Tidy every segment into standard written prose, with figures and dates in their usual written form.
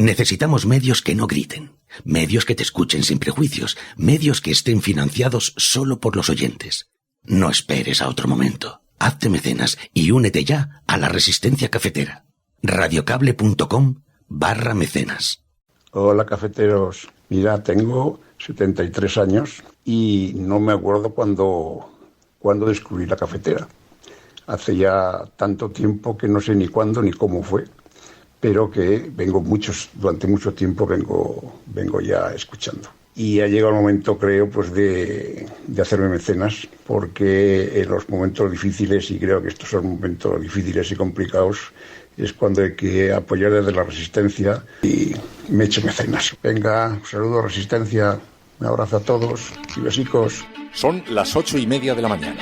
Necesitamos medios que no griten, medios que te escuchen sin prejuicios, medios que estén financiados solo por los oyentes. No esperes a otro momento. Hazte mecenas y únete ya a la Resistencia Cafetera. radiocable.com/mecenas. Hola, cafeteros. Mira, tengo 73 años y no me acuerdo cuándo descubrí la cafetera. Hace ya tanto tiempo que no sé ni cuándo ni cómo fue, pero que durante mucho tiempo vengo ya escuchando. Y ha llegado el momento, creo, pues de hacerme mecenas, porque en los momentos difíciles, y creo que estos son momentos difíciles y complicados, es cuando hay que apoyar desde la Resistencia, y me he hecho mecenas. Venga, un saludo, Resistencia, un abrazo a todos y besicos. Son las 8:30 de la mañana.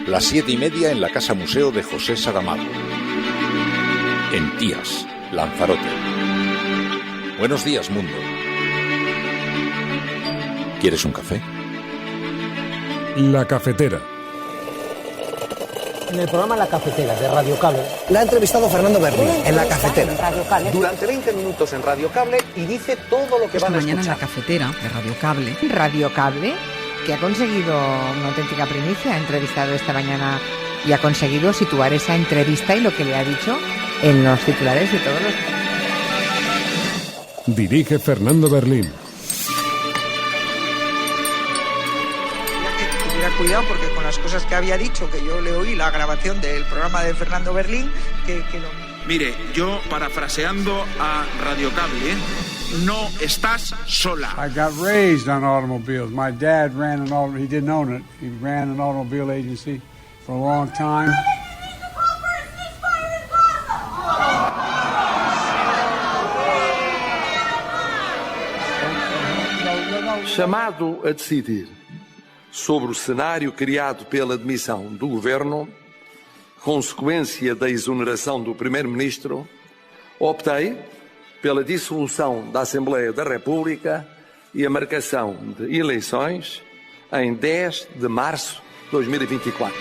Las 7:30 en la Casa Museo de José Saramago. En Tías, Lanzarote. Buenos días, mundo. ¿Quieres un café? La Cafetera. En el programa La Cafetera de Radio Cable la ha entrevistado Fernando Berlín en La Cafetera. Durante 20 minutos en Radio Cable y dice todo lo que van a escuchar. Esta mañana en La Cafetera de Radio Cable. Radio Cable, que ha conseguido una auténtica primicia, ha entrevistado esta mañana y ha conseguido situar esa entrevista y lo que le ha dicho en los titulares de todos los... Dirige Fernando Berlín. Tuviera cuidado porque con las cosas que había dicho, que yo le oí la grabación del programa de Fernando Berlín, que lo... Mire, yo parafraseando a Radio Cable, no estás sola. I got raised on automobiles. My dad ran an automobile. He didn't own it. He ran an automobile agency for a long time. Chamado a decidir sobre o cenário criado pela demissão do governo, consequência da exoneração do primeiro-ministro, optei pela dissolução da Assembleia da República e a marcação de eleições em 10 de março de 2024.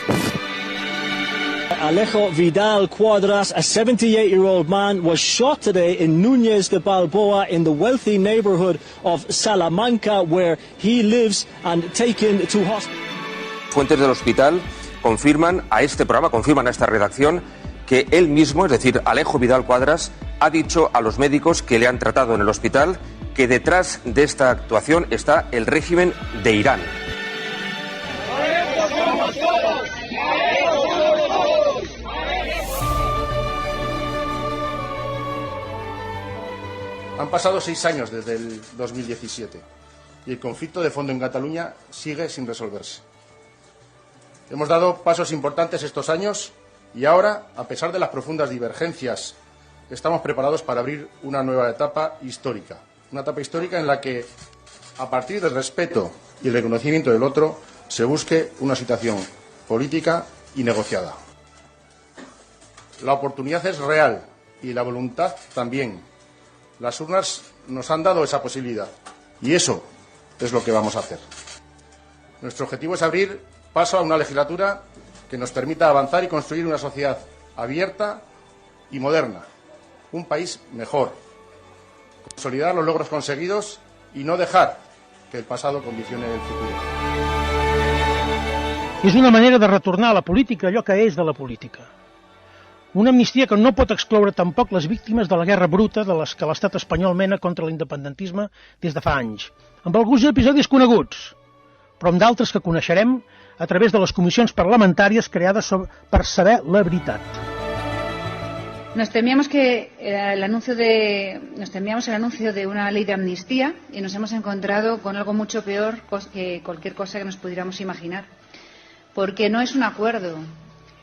Alejo Vidal Quadras, a 78-year-old man, was shot today in Núñez de Balboa in the wealthy neighborhood of Salamanca, where he lives, and taken to hospital. Fuentes del hospital confirman a este programa, confirman a esta redacción, que él mismo, es decir, Alejo Vidal Quadras, ha dicho a los médicos que le han tratado en el hospital que detrás de esta actuación está el régimen de Irán. Han pasado 6 años desde el 2017 y el conflicto de fondo en Cataluña sigue sin resolverse. Hemos dado pasos importantes estos años y ahora, a pesar de las profundas divergencias, estamos preparados para abrir una nueva etapa histórica. Una etapa histórica en la que, a partir del respeto y el reconocimiento del otro, se busque una situación política y negociada. La oportunidad es real y la voluntad también. Las urnas nos han dado esa posibilidad y eso es lo que vamos a hacer. Nuestro objetivo es abrir paso a una legislatura que nos permita avanzar y construir una sociedad abierta y moderna, un país mejor, consolidar los logros conseguidos y no dejar que el pasado condicione el futuro. És una manera de retornar a la política allò que és de la política. Una amnistia que no pot excloure tampoc les víctimes de la guerra bruta de les que l'estat espanyol mena contra l'independentisme des de fa anys, amb alguns episodis coneguts, però amb d'altres que coneixerem a través de les comissions parlamentàries creades per saber la veritat. Nos temíamos el anuncio de una ley de amnistía y nos hemos encontrado con algo mucho peor que cualquier cosa que nos pudiéramos imaginar, porque no es un acuerdo,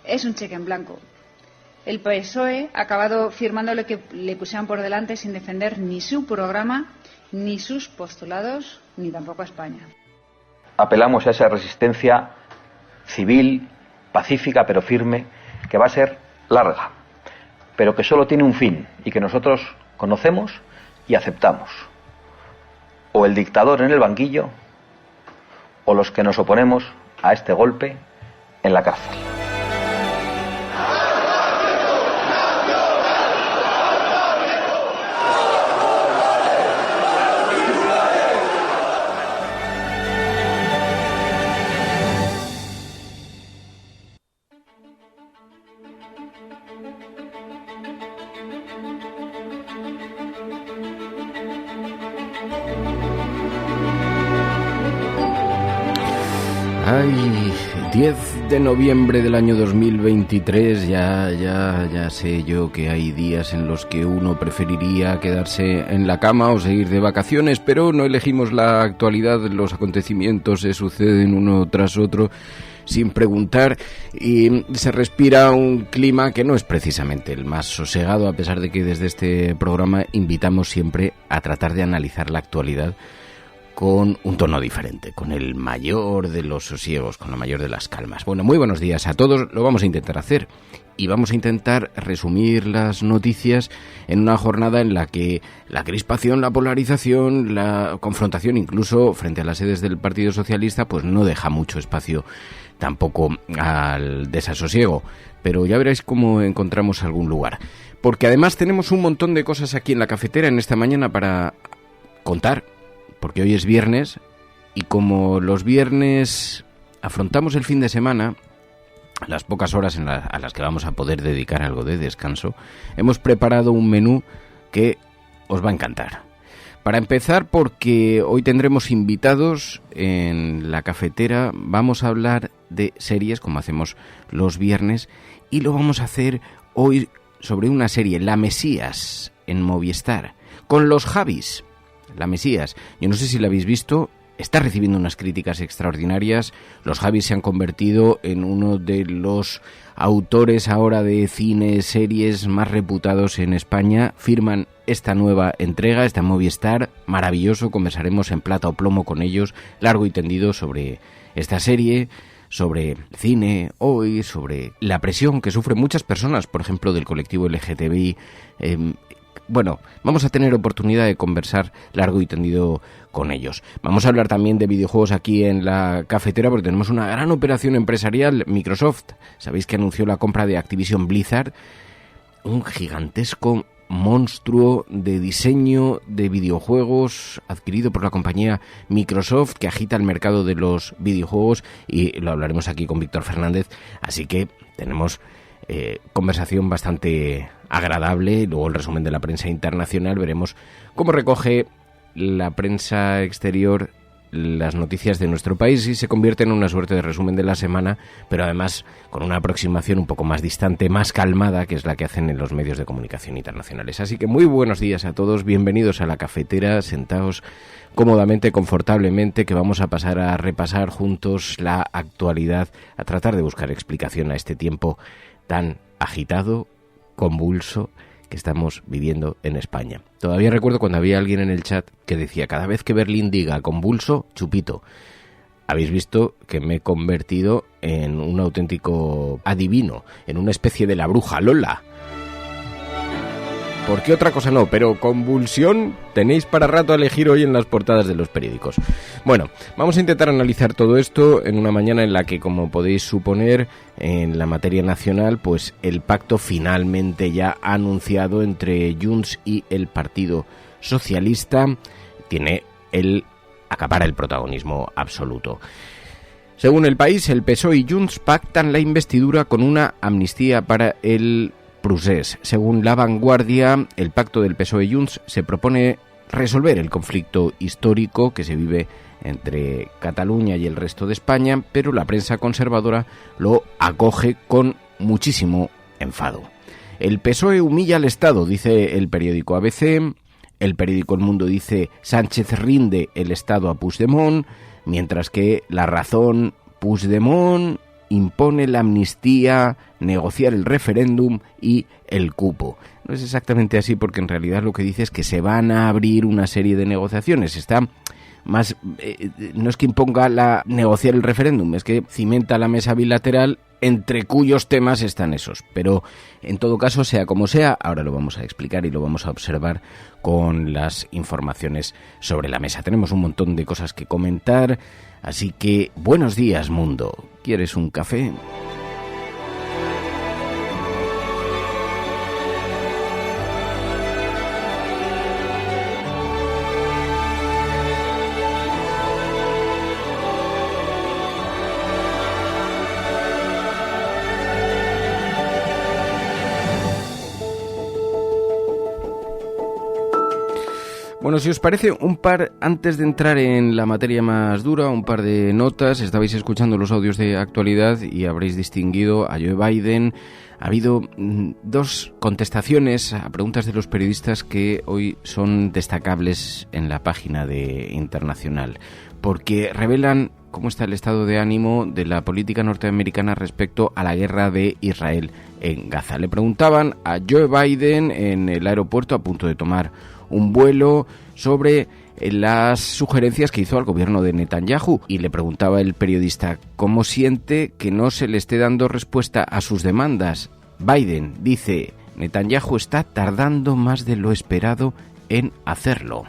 es un cheque en blanco. El PSOE ha acabado firmando lo que le pusieron por delante sin defender ni su programa, ni sus postulados, ni tampoco a España. Apelamos a esa resistencia civil, pacífica pero firme, que va a ser larga, pero que solo tiene un fin y que nosotros conocemos y aceptamos. O el dictador en el banquillo, o los que nos oponemos a este golpe en la cárcel. Ay, 10 de noviembre del año 2023, ya sé yo que hay días en los que uno preferiría quedarse en la cama o seguir de vacaciones, pero no elegimos la actualidad, los acontecimientos se suceden uno tras otro sin preguntar y se respira un clima que no es precisamente el más sosegado, a pesar de que desde este programa invitamos siempre a tratar de analizar la actualidad con un tono diferente, con el mayor de los sosiegos, con la mayor de las calmas. Bueno, muy buenos días a todos, lo vamos a intentar hacer y vamos a intentar resumir las noticias en una jornada en la que la crispación, la polarización, la confrontación, incluso frente a las sedes del Partido Socialista, pues no deja mucho espacio tampoco al desasosiego, pero ya veréis cómo encontramos algún lugar, porque además tenemos un montón de cosas aquí en la cafetera en esta mañana para contar, porque hoy es viernes y como los viernes afrontamos el fin de semana, las pocas horas a las que vamos a poder dedicar algo de descanso, hemos preparado un menú que os va a encantar. Para empezar, porque hoy tendremos invitados en la cafetera, vamos a hablar de series como hacemos los viernes y lo vamos a hacer hoy sobre una serie, La Mesías, en Movistar, con los Javis. La Mesías, yo no sé si la habéis visto, está recibiendo unas críticas extraordinarias. Los Javis se han convertido en uno de los autores ahora de cine, series más reputados en España. Firman esta nueva entrega, esta Movistar, maravilloso. Conversaremos en plata o plomo con ellos, largo y tendido, sobre esta serie, sobre cine hoy, sobre la presión que sufren muchas personas, por ejemplo, del colectivo LGTBI. Bueno, vamos a tener oportunidad de conversar largo y tendido con ellos. Vamos a hablar también de videojuegos aquí en la cafetera porque tenemos una gran operación empresarial. Microsoft, sabéis que anunció la compra de Activision Blizzard, un gigantesco monstruo de diseño de videojuegos adquirido por la compañía Microsoft que agita el mercado de los videojuegos y lo hablaremos aquí con Víctor Fernández, así que tenemos conversación bastante agradable. Luego el resumen de la prensa internacional, veremos cómo recoge la prensa exterior las noticias de nuestro país y se convierte en una suerte de resumen de la semana, pero además con una aproximación un poco más distante, más calmada, que es la que hacen en los medios de comunicación internacionales. Así que muy buenos días a todos, bienvenidos a la cafetera, sentaos cómodamente, confortablemente, que vamos a pasar a repasar juntos la actualidad, a tratar de buscar explicación a este tiempo tan agitado, convulso que estamos viviendo en España. Todavía recuerdo cuando había alguien en el chat que decía, cada vez que Berlín diga convulso, chupito. Habéis visto que me he convertido en un auténtico adivino, en una especie de la bruja Lola. ¿Por qué otra cosa no? Pero convulsión tenéis para rato a elegir hoy en las portadas de los periódicos. Bueno, vamos a intentar analizar todo esto en una mañana en la que, como podéis suponer, en la materia nacional, pues el pacto finalmente ya anunciado entre Junts y el Partido Socialista acapara el protagonismo absoluto. Según El País, el PSOE y Junts pactan la investidura con una amnistía para el Prusés. Según La Vanguardia, el pacto del PSOE y Junts se propone resolver el conflicto histórico que se vive entre Cataluña y el resto de España, pero la prensa conservadora lo acoge con muchísimo enfado. El PSOE humilla al Estado, dice el periódico ABC, el periódico El Mundo dice Sánchez rinde el Estado a Puigdemont, mientras que La Razón, Puigdemont impone la amnistía, negociar el referéndum y el cupo. No es exactamente así porque en realidad lo que dice es que se van a abrir una serie de negociaciones. Está más, no es que imponga negociar el referéndum, es que cimenta la mesa bilateral entre cuyos temas están esos. Pero en todo caso, sea como sea, ahora lo vamos a explicar y lo vamos a observar con las informaciones sobre la mesa. Tenemos un montón de cosas que comentar, así que buenos días, mundo. ¿Quieres un café? Bueno, si os parece, antes de entrar en la materia más dura, un par de notas. Estabais escuchando los audios de actualidad y habréis distinguido a Joe Biden. Ha habido dos contestaciones a preguntas de los periodistas que hoy son destacables en la página de Internacional, porque revelan cómo está el estado de ánimo de la política norteamericana respecto a la guerra de Israel en Gaza. Le preguntaban a Joe Biden en el aeropuerto a punto de tomar un vuelo sobre las sugerencias que hizo al gobierno de Netanyahu, y le preguntaba el periodista cómo siente que no se le esté dando respuesta a sus demandas. Biden dice: Netanyahu está tardando más de lo esperado en hacerlo.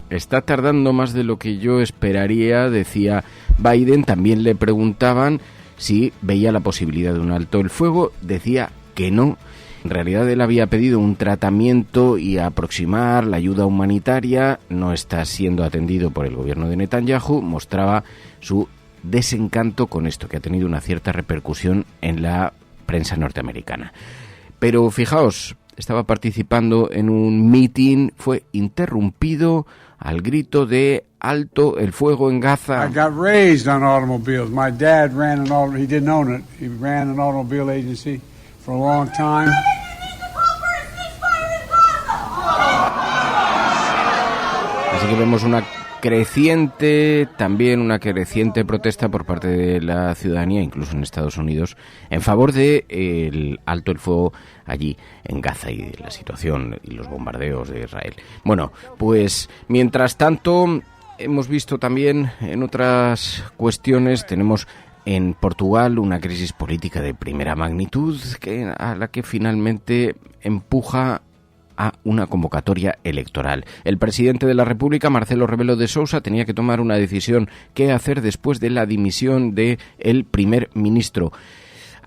Está tardando más de lo que yo esperaría, decía Biden. También le preguntaban si veía la posibilidad de un alto el fuego. Decía que no. En realidad él había pedido un tratamiento y aproximar la ayuda humanitaria. No está siendo atendido por el gobierno de Netanyahu. Mostraba su desencanto con esto, que ha tenido una cierta repercusión en la prensa norteamericana. Pero fijaos, estaba participando en un meeting, fue interrumpido al grito de alto el fuego en Gaza. I got raised on automobiles. My dad ran an automobile. He didn't own it. He ran an automobile agency for a long time. Así que vemos una creciente protesta por parte de la ciudadanía, incluso en Estados Unidos, en favor de el alto el fuego allí en Gaza y de la situación y los bombardeos de Israel. Bueno, pues mientras tanto hemos visto también en otras cuestiones, tenemos en Portugal una crisis política de primera magnitud a la que finalmente empuja a una convocatoria electoral. El presidente de la República, Marcelo Rebelo de Sousa, tenía que tomar una decisión: qué hacer después de la dimisión de el primer ministro.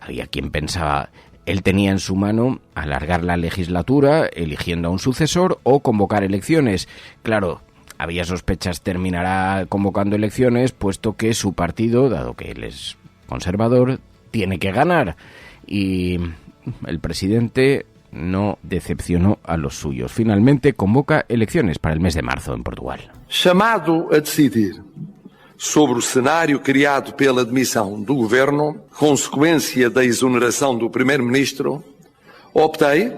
Había quien pensaba, él tenía en su mano alargar la legislatura eligiendo a un sucesor o convocar elecciones. Claro, había sospechas, terminará convocando elecciones, puesto que su partido, dado que él es conservador, tiene que ganar. Y el presidente no decepcionó a los suyos. Finalmente convoca elecciones para el mes de marzo en Portugal. Chamado a decidir sobre o cenário criado pela demissão do governo, consequência da exoneração do primeiro-ministro, optei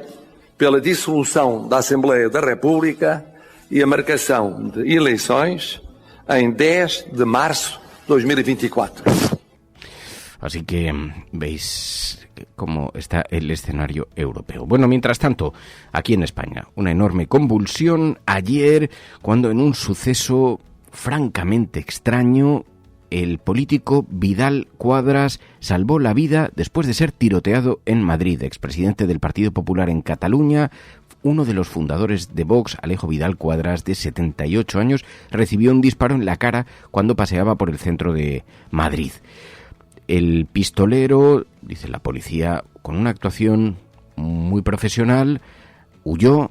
pela dissolução da Assembleia da República e a marcação de eleições em 10 de março de 2024. Así que veis cómo está el escenario europeo. Bueno, mientras tanto, aquí en España, una enorme convulsión ayer cuando en un suceso francamente extraño, el político Vidal Quadras salvó la vida después de ser tiroteado en Madrid. Expresidente del Partido Popular en Cataluña, uno de los fundadores de Vox, Alejo Vidal Quadras, de 78 años, recibió un disparo en la cara cuando paseaba por el centro de Madrid. El pistolero, dice la policía, con una actuación muy profesional, huyó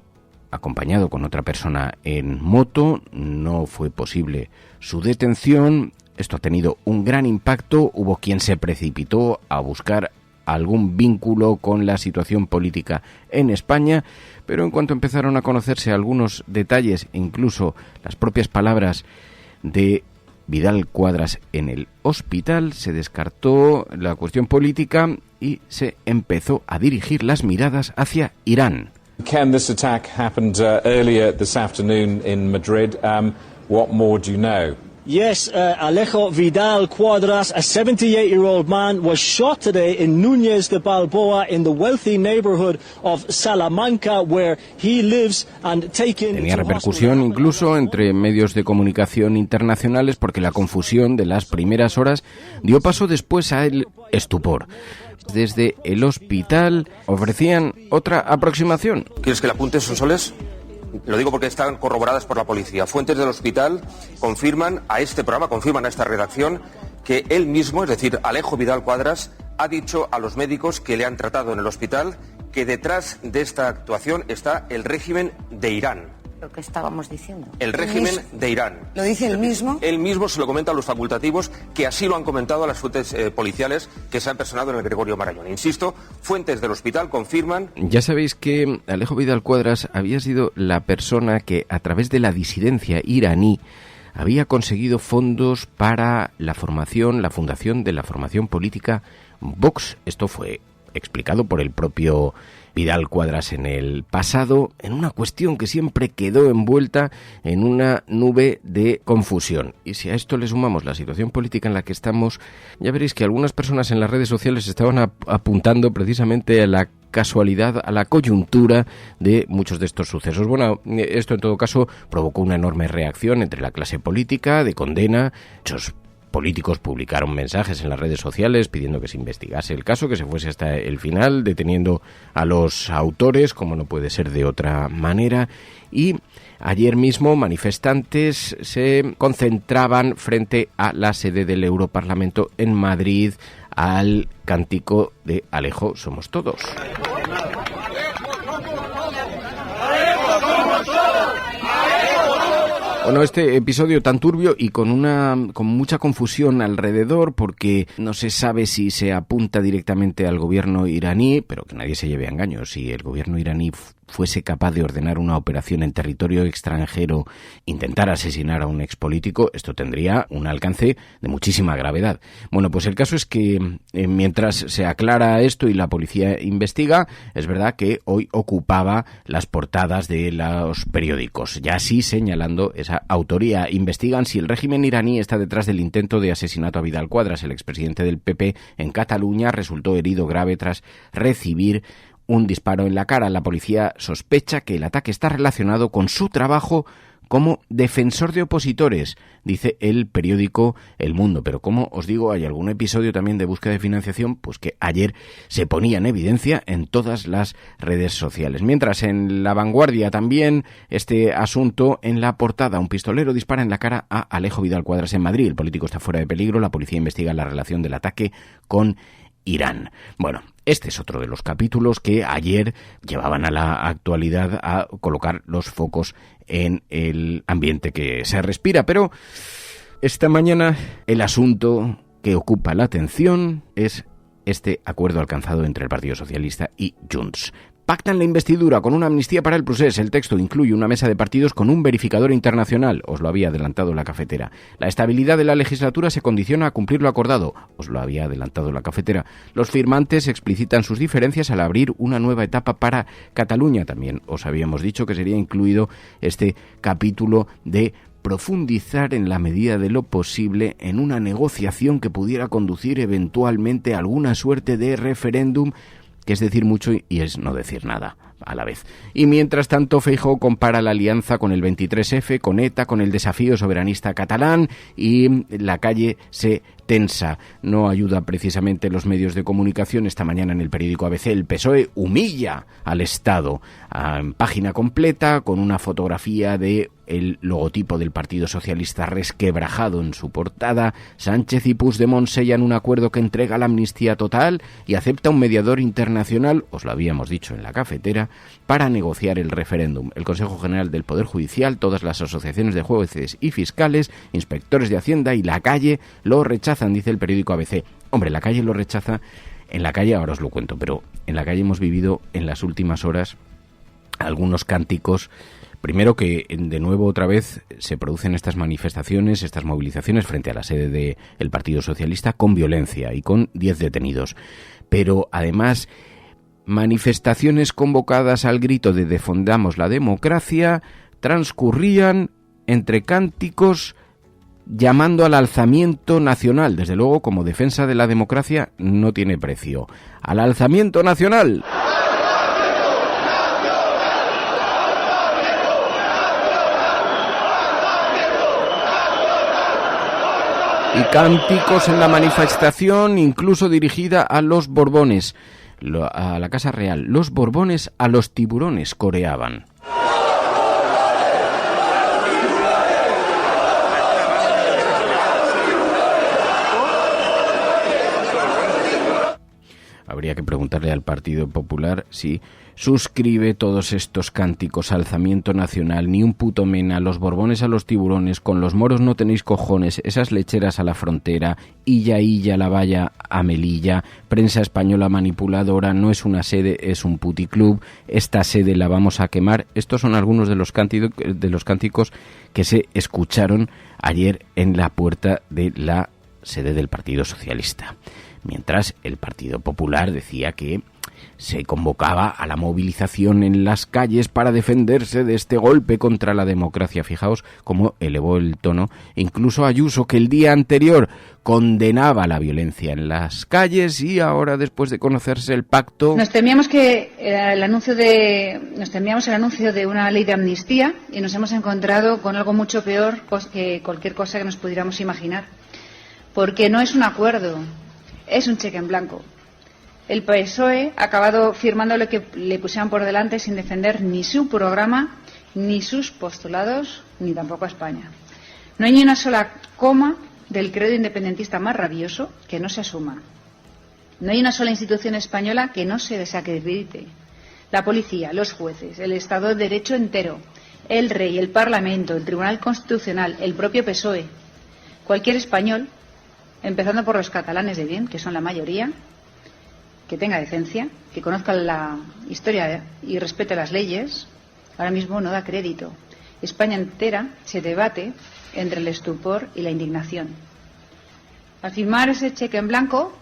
acompañado con otra persona en moto. No fue posible su detención. Esto ha tenido un gran impacto. Hubo quien se precipitó a buscar algún vínculo con la situación política en España, pero en cuanto empezaron a conocerse algunos detalles, incluso las propias palabras de Vidal Quadras en el hospital, se descartó la cuestión política y se empezó a dirigir las miradas hacia Irán. Ken, this attack happened earlier this afternoon in Madrid. What more do you know? Yes, Alejo Vidal Quadras, a 78-year-old man, was shot today in Núñez de Balboa in the wealthy neighborhood of Salamanca, where he lives, and taken. Tenía repercusión incluso entre medios de comunicación internacionales, porque la confusión de las primeras horas dio paso después al estupor. Desde el hospital ofrecían otra aproximación. ¿Quieres que le apunte, Sonsoles? Lo digo porque están corroboradas por la policía. Fuentes del hospital confirman a este programa, confirman a esta redacción, que él mismo, es decir, Alejo Vidal Quadras, ha dicho a los médicos que le han tratado en el hospital que detrás de esta actuación está el régimen de Irán. Lo que estábamos diciendo. El régimen de Irán. ¿Lo dice él mismo? Él mismo se lo comenta a los facultativos, que así lo han comentado a las fuentes policiales que se han personado en el Gregorio Marañón. Insisto, fuentes del hospital confirman... Ya sabéis que Alejo Vidal Quadras había sido la persona que, a través de la disidencia iraní, había conseguido fondos para la fundación de la formación política Vox. Esto fue explicado por el propio Vidal Quadras en el pasado, en una cuestión que siempre quedó envuelta en una nube de confusión. Y si a esto le sumamos la situación política en la que estamos, ya veréis que algunas personas en las redes sociales estaban apuntando precisamente a la casualidad, a la coyuntura de muchos de estos sucesos. Bueno, esto en todo caso provocó una enorme reacción entre la clase política, de condena. Muchos políticos publicaron mensajes en las redes sociales pidiendo que se investigase el caso, que se fuese hasta el final, deteniendo a los autores, como no puede ser de otra manera. Y ayer mismo manifestantes se concentraban frente a la sede del Europarlamento en Madrid al cántico de Alejo Somos Todos. Bueno, este episodio tan turbio y con mucha confusión alrededor, porque no se sabe si se apunta directamente al gobierno iraní, pero que nadie se lleve a engaño. Si el gobierno iraní fuese capaz de ordenar una operación en territorio extranjero, intentar asesinar a un expolítico, esto tendría un alcance de muchísima gravedad. Bueno, pues el caso es que mientras se aclara esto y la policía investiga, es verdad que hoy ocupaba las portadas de los periódicos, ya así señalando esa autoría. Investigan si el régimen iraní está detrás del intento de asesinato a Vidal Quadras. El expresidente del PP en Cataluña resultó herido grave tras recibir un disparo en la cara. La policía sospecha que el ataque está relacionado con su trabajo como defensor de opositores, dice el periódico El Mundo. Pero como os digo, hay algún episodio también de búsqueda de financiación, pues que ayer se ponía en evidencia en todas las redes sociales. Mientras en La Vanguardia también este asunto en la portada: un pistolero dispara en la cara a Alejo Vidal Quadras en Madrid. El político está fuera de peligro. La policía investiga la relación del ataque con Irán. Bueno, este es otro de los capítulos que ayer llevaban a la actualidad a colocar los focos en el ambiente que se respira. Pero esta mañana el asunto que ocupa la atención es este acuerdo alcanzado entre el Partido Socialista y Junts. Pactan la investidura con una amnistía para el procés. El texto incluye una mesa de partidos con un verificador internacional. Os lo había adelantado La Cafetera. La estabilidad de la legislatura se condiciona a cumplir lo acordado. Os lo había adelantado La Cafetera. Los firmantes explicitan sus diferencias al abrir una nueva etapa para Cataluña. También os habíamos dicho que sería incluido este capítulo de profundizar en la medida de lo posible en una negociación que pudiera conducir eventualmente a alguna suerte de referéndum, que es decir mucho y es no decir nada a la vez. Y mientras tanto, Feijóo compara la alianza con el 23F, con ETA, con el desafío soberanista catalán, y la calle se tensa. No ayuda precisamente los medios de comunicación. Esta mañana en el periódico ABC el PSOE humilla al Estado, en página completa, con una fotografía de el logotipo del Partido Socialista resquebrajado en su portada. Sánchez y Puigdemont sellan un acuerdo que entrega la amnistía total y acepta un mediador internacional, os lo habíamos dicho en La Cafetera, para negociar el referéndum. El Consejo General del Poder Judicial, todas las asociaciones de jueces y fiscales, inspectores de Hacienda y la calle lo rechazan, dice el periódico ABC. Hombre, la calle lo rechaza. En la calle, ahora os lo cuento, pero en la calle hemos vivido en las últimas horas algunos cánticos. Primero, que de nuevo otra vez se producen estas manifestaciones, estas movilizaciones frente a la sede del Partido Socialista con violencia y con 10 detenidos. Pero además, manifestaciones convocadas al grito de defendamos la democracia transcurrían entre cánticos llamando al alzamiento nacional. Desde luego, como defensa de la democracia no tiene precio. ¡Al alzamiento nacional! Y cánticos en la manifestación, incluso dirigida a los Borbones, a la Casa Real. Los Borbones a los tiburones, coreaban. Habría habría que preguntarle al Partido Popular si suscribe todos estos cánticos: alzamiento nacional, ni un puto mena, los borbones a los tiburones, con los moros no tenéis cojones, esas lecheras a la frontera, illa, la valla a Melilla, prensa española manipuladora, no es una sede, es un puticlub, esta sede la vamos a quemar. Estos son algunos de los cánticos que se escucharon ayer en la puerta de la sede del Partido Socialista. Mientras el Partido Popular decía que se convocaba a la movilización en las calles para defenderse de este golpe contra la democracia. Fijaos cómo elevó el tono. Incluso Ayuso, que el día anterior condenaba la violencia en las calles, y ahora, después de conocerse el pacto... Nos temíamos el anuncio de una ley de amnistía, y nos hemos encontrado con algo mucho peor que cualquier cosa que nos pudiéramos imaginar. Porque no es un acuerdo, es un cheque en blanco. El PSOE ha acabado firmando lo que le pusieron por delante sin defender ni su programa, ni sus postulados, ni tampoco a España. No hay ni una sola coma del credo independentista más rabioso que no se asuma. No hay una sola institución española que no se desacredite. La policía, los jueces, el Estado de Derecho entero, el Rey, el Parlamento, el Tribunal Constitucional, el propio PSOE. Cualquier español, empezando por los catalanes de bien, que son la mayoría, que tenga decencia, que conozca la historia y respete las leyes, ahora mismo no da crédito. España entera se debate entre el estupor y la indignación. Al firmar ese cheque en blanco,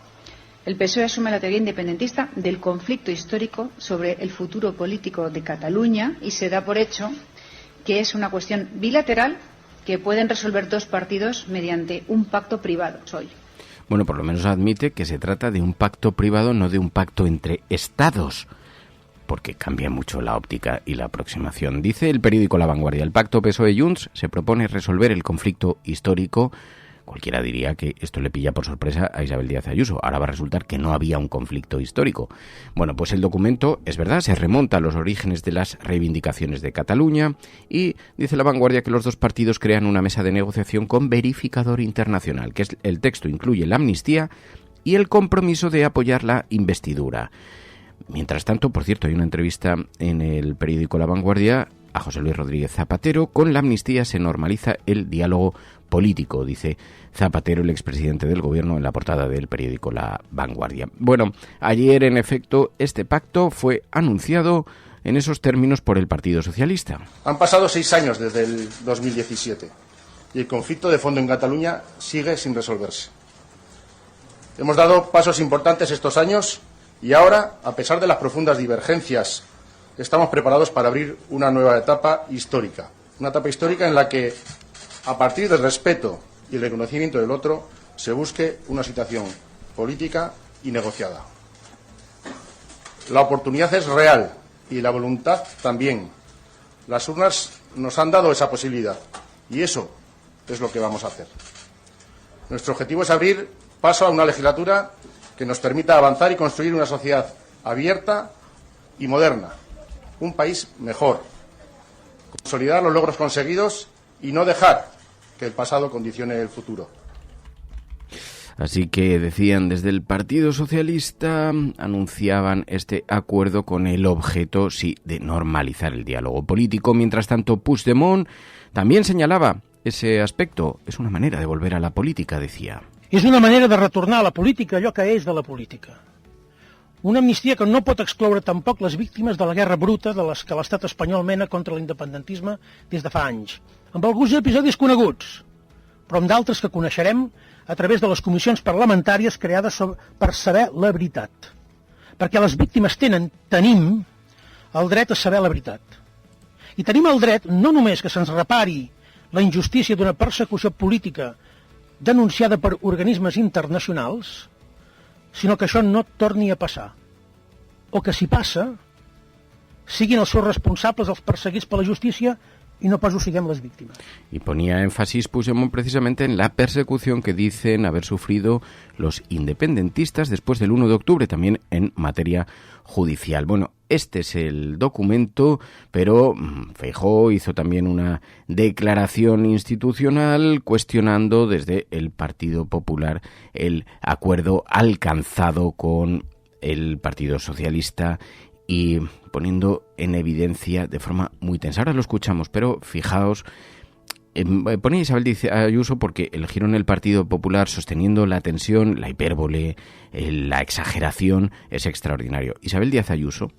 el PSOE asume la teoría independentista del conflicto histórico sobre el futuro político de Cataluña y se da por hecho que es una cuestión bilateral que pueden resolver dos partidos mediante un pacto privado. Bueno, por lo menos admite que se trata de un pacto privado, no de un pacto entre estados, porque cambia mucho la óptica y la aproximación. Dice el periódico La Vanguardia: el pacto PSOE-Junts se propone resolver el conflicto histórico. Cualquiera diría que esto le pilla por sorpresa a Isabel Díaz Ayuso. Ahora va a resultar que no había un conflicto histórico. Bueno, pues el documento, es verdad, se remonta a los orígenes de las reivindicaciones de Cataluña, y dice La Vanguardia que los dos partidos crean una mesa de negociación con verificador internacional, que es el texto incluye la amnistía y el compromiso de apoyar la investidura. Mientras tanto, por cierto, hay una entrevista en el periódico La Vanguardia a José Luis Rodríguez Zapatero. Con la amnistía se normaliza el diálogo político, dice Zapatero, el expresidente del gobierno, en la portada del periódico La Vanguardia. Bueno, ayer, en efecto, este pacto fue anunciado en esos términos por el Partido Socialista. Han pasado 6 años desde el 2017 y el conflicto de fondo en Cataluña sigue sin resolverse. Hemos dado pasos importantes estos años y ahora, a pesar de las profundas divergencias, estamos preparados para abrir una nueva etapa histórica. Una etapa histórica en la que, a partir del respeto y el reconocimiento del otro, se busque una situación política y negociada. La oportunidad es real y la voluntad también. Las urnas nos han dado esa posibilidad y eso es lo que vamos a hacer. Nuestro objetivo es abrir paso a una legislatura que nos permita avanzar y construir una sociedad abierta y moderna, un país mejor, consolidar los logros conseguidos y no dejar que el pasado condicione el futuro. Así que decían desde el Partido Socialista, anunciaban este acuerdo con el objeto, sí, de normalizar el diálogo político. Mientras tanto, Puigdemont también señalaba ese aspecto. Es una manera de volver a la política, decía. És una manera de retornar a la política allò que és de la política. Una amnistia que no pot excloure tampoc les víctimes de la guerra bruta de les que l'estat espanyol mena contra l'independentisme des de fa anys, amb alguns episodis coneguts, però amb d'altres que coneixerem a través de les comissions parlamentàries creades per saber la veritat. Perquè les víctimes tenim el dret a saber la veritat. I tenim el dret no només que se'ns repari la injustícia d'una persecució política denunciada per organismes internacionals, sinó que això no torni a passar. O que si passa, siguin els seus responsables els perseguits per la justícia y no pas ho siguem les víctimas. Y ponía énfasis Puigdemont precisamente en la persecución que dicen haber sufrido los independentistas después del 1 de octubre, también en materia judicial. Bueno, este es el documento, pero Feijóo hizo también una declaración institucional cuestionando desde el Partido Popular el acuerdo alcanzado con el Partido Socialista y poniendo en evidencia de forma muy tensa. Ahora lo escuchamos, pero fijaos, pone Isabel Díaz Ayuso porque el giro en el Partido Popular sosteniendo la tensión, la hipérbole, la exageración es extraordinario. Isabel Díaz Ayuso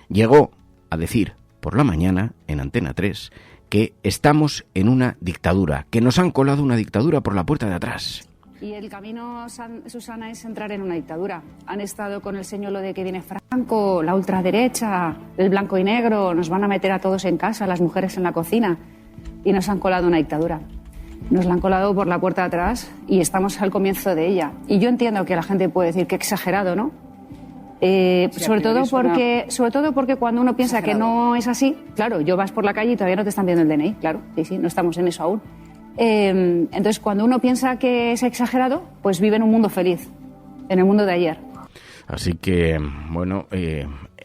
llegó a decir por la mañana en Antena 3 que estamos en una dictadura, que nos han colado una dictadura por la puerta de atrás. Y el camino, Susana, es entrar en una dictadura. Han estado con el señuelo de que viene Franco, la ultraderecha, el blanco y negro, nos van a meter a todos en casa, las mujeres en la cocina, y nos han colado una dictadura. Nos la han colado por la puerta de atrás y estamos al comienzo de ella. Y yo entiendo que la gente puede decir que exagerado, ¿no? Sobre todo porque cuando uno piensa exagerado, que no es así, claro, yo vas por la calle y todavía no te están viendo el DNI, claro, sí, no estamos en eso aún. Entonces, cuando uno piensa que es exagerado, pues vive en un mundo feliz, en el mundo de ayer. Así que, bueno,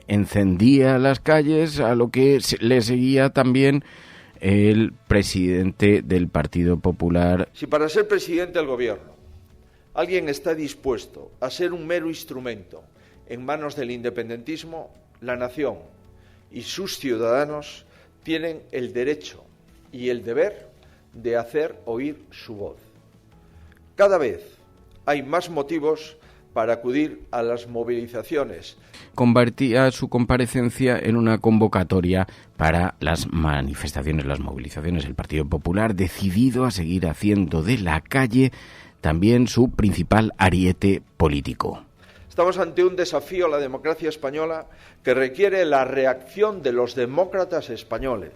encendía las calles, a lo que le seguía también el presidente del Partido Popular. Si para ser presidente del gobierno alguien está dispuesto a ser un mero instrumento en manos del independentismo, la nación y sus ciudadanos tienen el derecho y el deber de hacer oír su voz. Cada vez hay más motivos para acudir a las movilizaciones. Convertía su comparecencia en una convocatoria para las manifestaciones, las movilizaciones. El Partido Popular decidido a seguir haciendo de la calle también su principal ariete político. Estamos ante un desafío a la democracia española que requiere la reacción de los demócratas españoles,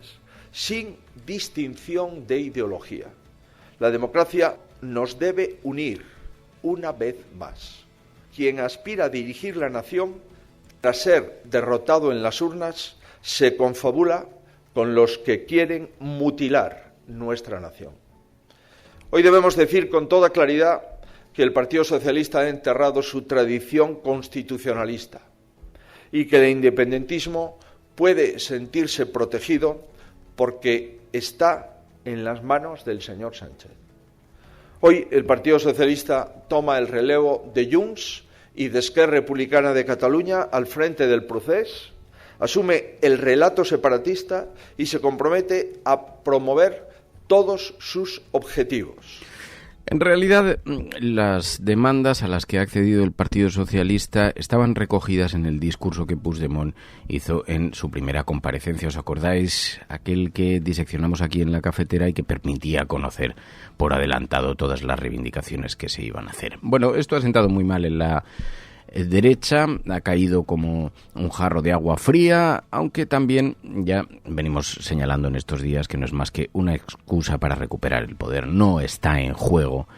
sin distinción de ideología. La democracia nos debe unir una vez más. Quien aspira a dirigir la nación, tras ser derrotado en las urnas, se confabula con los que quieren mutilar nuestra nación. Hoy debemos decir con toda claridad que el Partido Socialista ha enterrado su tradición constitucionalista y que el independentismo puede sentirse protegido porque está en las manos del señor Sánchez. Hoy el Partido Socialista toma el relevo de Junts y de Esquerra Republicana de Cataluña al frente del procés, asume el relato separatista y se compromete a promover todos sus objetivos. En realidad, las demandas a las que ha accedido el Partido Socialista estaban recogidas en el discurso que Puigdemont hizo en su primera comparecencia. ¿Os acordáis? Aquel que diseccionamos aquí en la cafetera y que permitía conocer por adelantado todas las reivindicaciones que se iban a hacer. Bueno, esto ha sentado muy mal en la derecha, ha caído como un jarro de agua fría, aunque también ya venimos señalando en estos días que no es más que una excusa para recuperar el poder. No está en juego,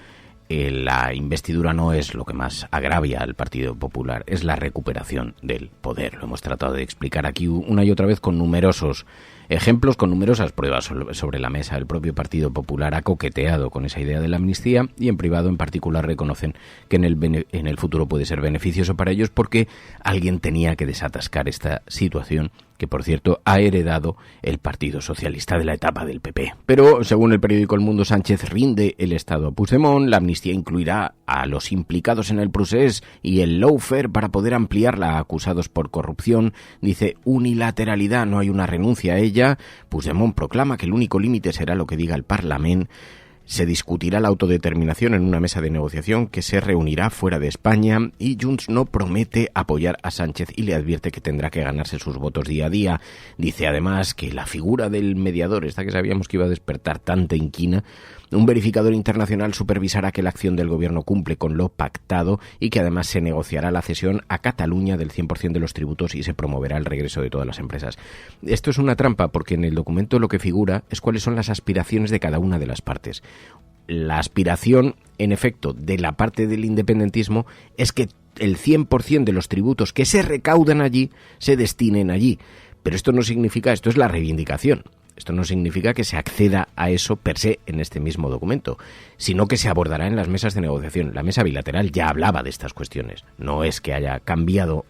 la investidura no es lo que más agravia al Partido Popular, es la recuperación del poder. Lo hemos tratado de explicar aquí una y otra vez con numerosos ejemplos, con numerosas pruebas sobre la mesa. El propio Partido Popular ha coqueteado con esa idea de la amnistía y en privado en particular reconocen que en el futuro puede ser beneficioso para ellos porque alguien tenía que desatascar esta situación que, por cierto, ha heredado el Partido Socialista de la etapa del PP. Pero, según el periódico El Mundo, Sánchez rinde el Estado a Puigdemont, la amnistía incluirá a los implicados en el procés y el lawfare para poder ampliarla a acusados por corrupción. Dice unilateralidad, no hay una renuncia a ella. Puigdemont proclama que el único límite será lo que diga el Parlament. Se discutirá la autodeterminación en una mesa de negociación que se reunirá fuera de España y Junts no promete apoyar a Sánchez y le advierte que tendrá que ganarse sus votos día a día. Dice además que la figura del mediador, esta que sabíamos que iba a despertar tanta inquina, un verificador internacional supervisará que la acción del gobierno cumple con lo pactado y que además se negociará la cesión a Cataluña del 100% de los tributos y se promoverá el regreso de todas las empresas. Esto es una trampa porque en el documento lo que figura es cuáles son las aspiraciones de cada una de las partes. La aspiración, en efecto, de la parte del independentismo es que el 100% de los tributos que se recaudan allí se destinen allí. Pero esto no significa, esto es la reivindicación. Esto no significa que se acceda a eso per se en este mismo documento, sino que se abordará en las mesas de negociación. La mesa bilateral ya hablaba de estas cuestiones. No es que haya cambiado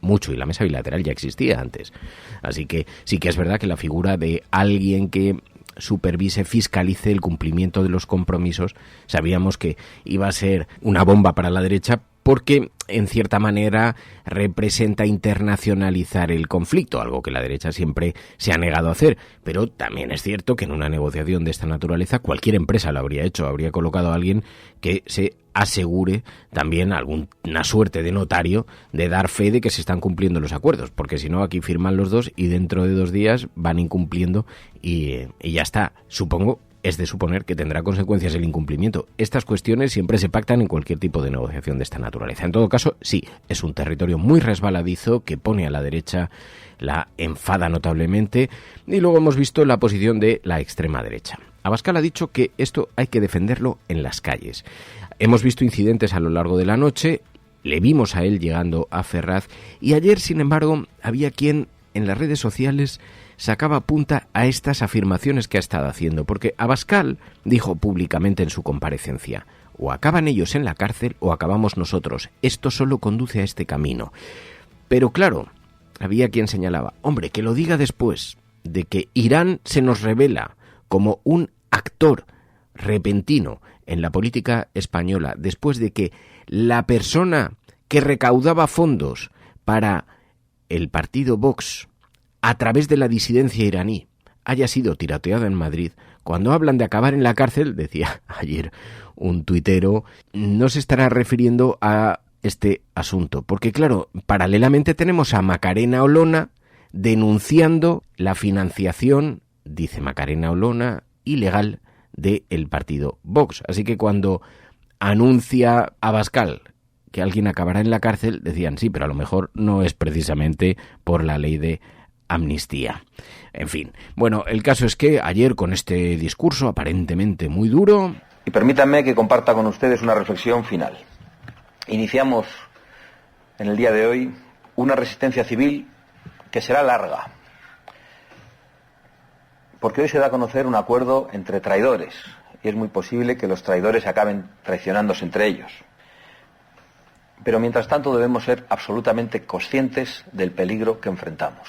mucho y la mesa bilateral ya existía antes. Así que sí que es verdad que la figura de alguien que supervise, fiscalice el cumplimiento de los compromisos, sabíamos que iba a ser una bomba para la derecha, porque en cierta manera representa internacionalizar el conflicto, algo que la derecha siempre se ha negado a hacer. Pero también es cierto que en una negociación de esta naturaleza cualquier empresa lo habría hecho, habría colocado a alguien que se asegure también alguna suerte de notario de dar fe de que se están cumpliendo los acuerdos, porque si no aquí firman los dos y dentro de 2 días van incumpliendo y ya está. Supongo, es de suponer que tendrá consecuencias el incumplimiento. Estas cuestiones siempre se pactan en cualquier tipo de negociación de esta naturaleza. En todo caso, sí, es un territorio muy resbaladizo que pone a la derecha, la enfada notablemente, y luego hemos visto la posición de la extrema derecha. Abascal ha dicho que esto hay que defenderlo en las calles. Hemos visto incidentes a lo largo de la noche, le vimos a él llegando a Ferraz, y ayer, sin embargo, había quien en las redes sociales sacaba punta a estas afirmaciones que ha estado haciendo, porque Abascal dijo públicamente en su comparecencia: o acaban ellos en la cárcel o acabamos nosotros, esto solo conduce a este camino. Pero claro, había quien señalaba: hombre, que lo diga después de que Irán se nos revela como un actor repentino en la política española, después de que la persona que recaudaba fondos para el partido Vox a través de la disidencia iraní haya sido tiroteada en Madrid. Cuando hablan de acabar en la cárcel, decía ayer un tuitero, no se estará refiriendo a este asunto, porque claro, paralelamente tenemos a Macarena Olona denunciando la financiación, dice Macarena Olona, ilegal del partido Vox. Así que cuando anuncia Abascal que alguien acabará en la cárcel, decían sí, pero a lo mejor no es precisamente por la ley de amnistía. En fin, bueno, el caso es que ayer, con este discurso aparentemente muy duro... Y permítanme que comparta con ustedes una reflexión final. Iniciamos en el día de hoy una resistencia civil que será larga, porque hoy se da a conocer un acuerdo entre traidores, y es muy posible que los traidores acaben traicionándose entre ellos. Pero mientras tanto debemos ser absolutamente conscientes del peligro que enfrentamos.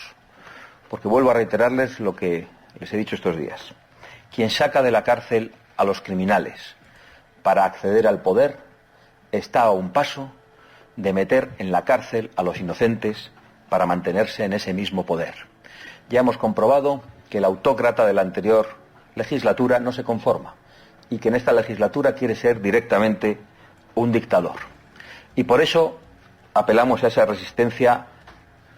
Porque vuelvo a reiterarles lo que les he dicho estos días. Quien saca de la cárcel a los criminales para acceder al poder está a un paso de meter en la cárcel a los inocentes para mantenerse en ese mismo poder. Ya hemos comprobado que el autócrata de la anterior legislatura no se conforma y que en esta legislatura quiere ser directamente un dictador. Y por eso apelamos a esa resistencia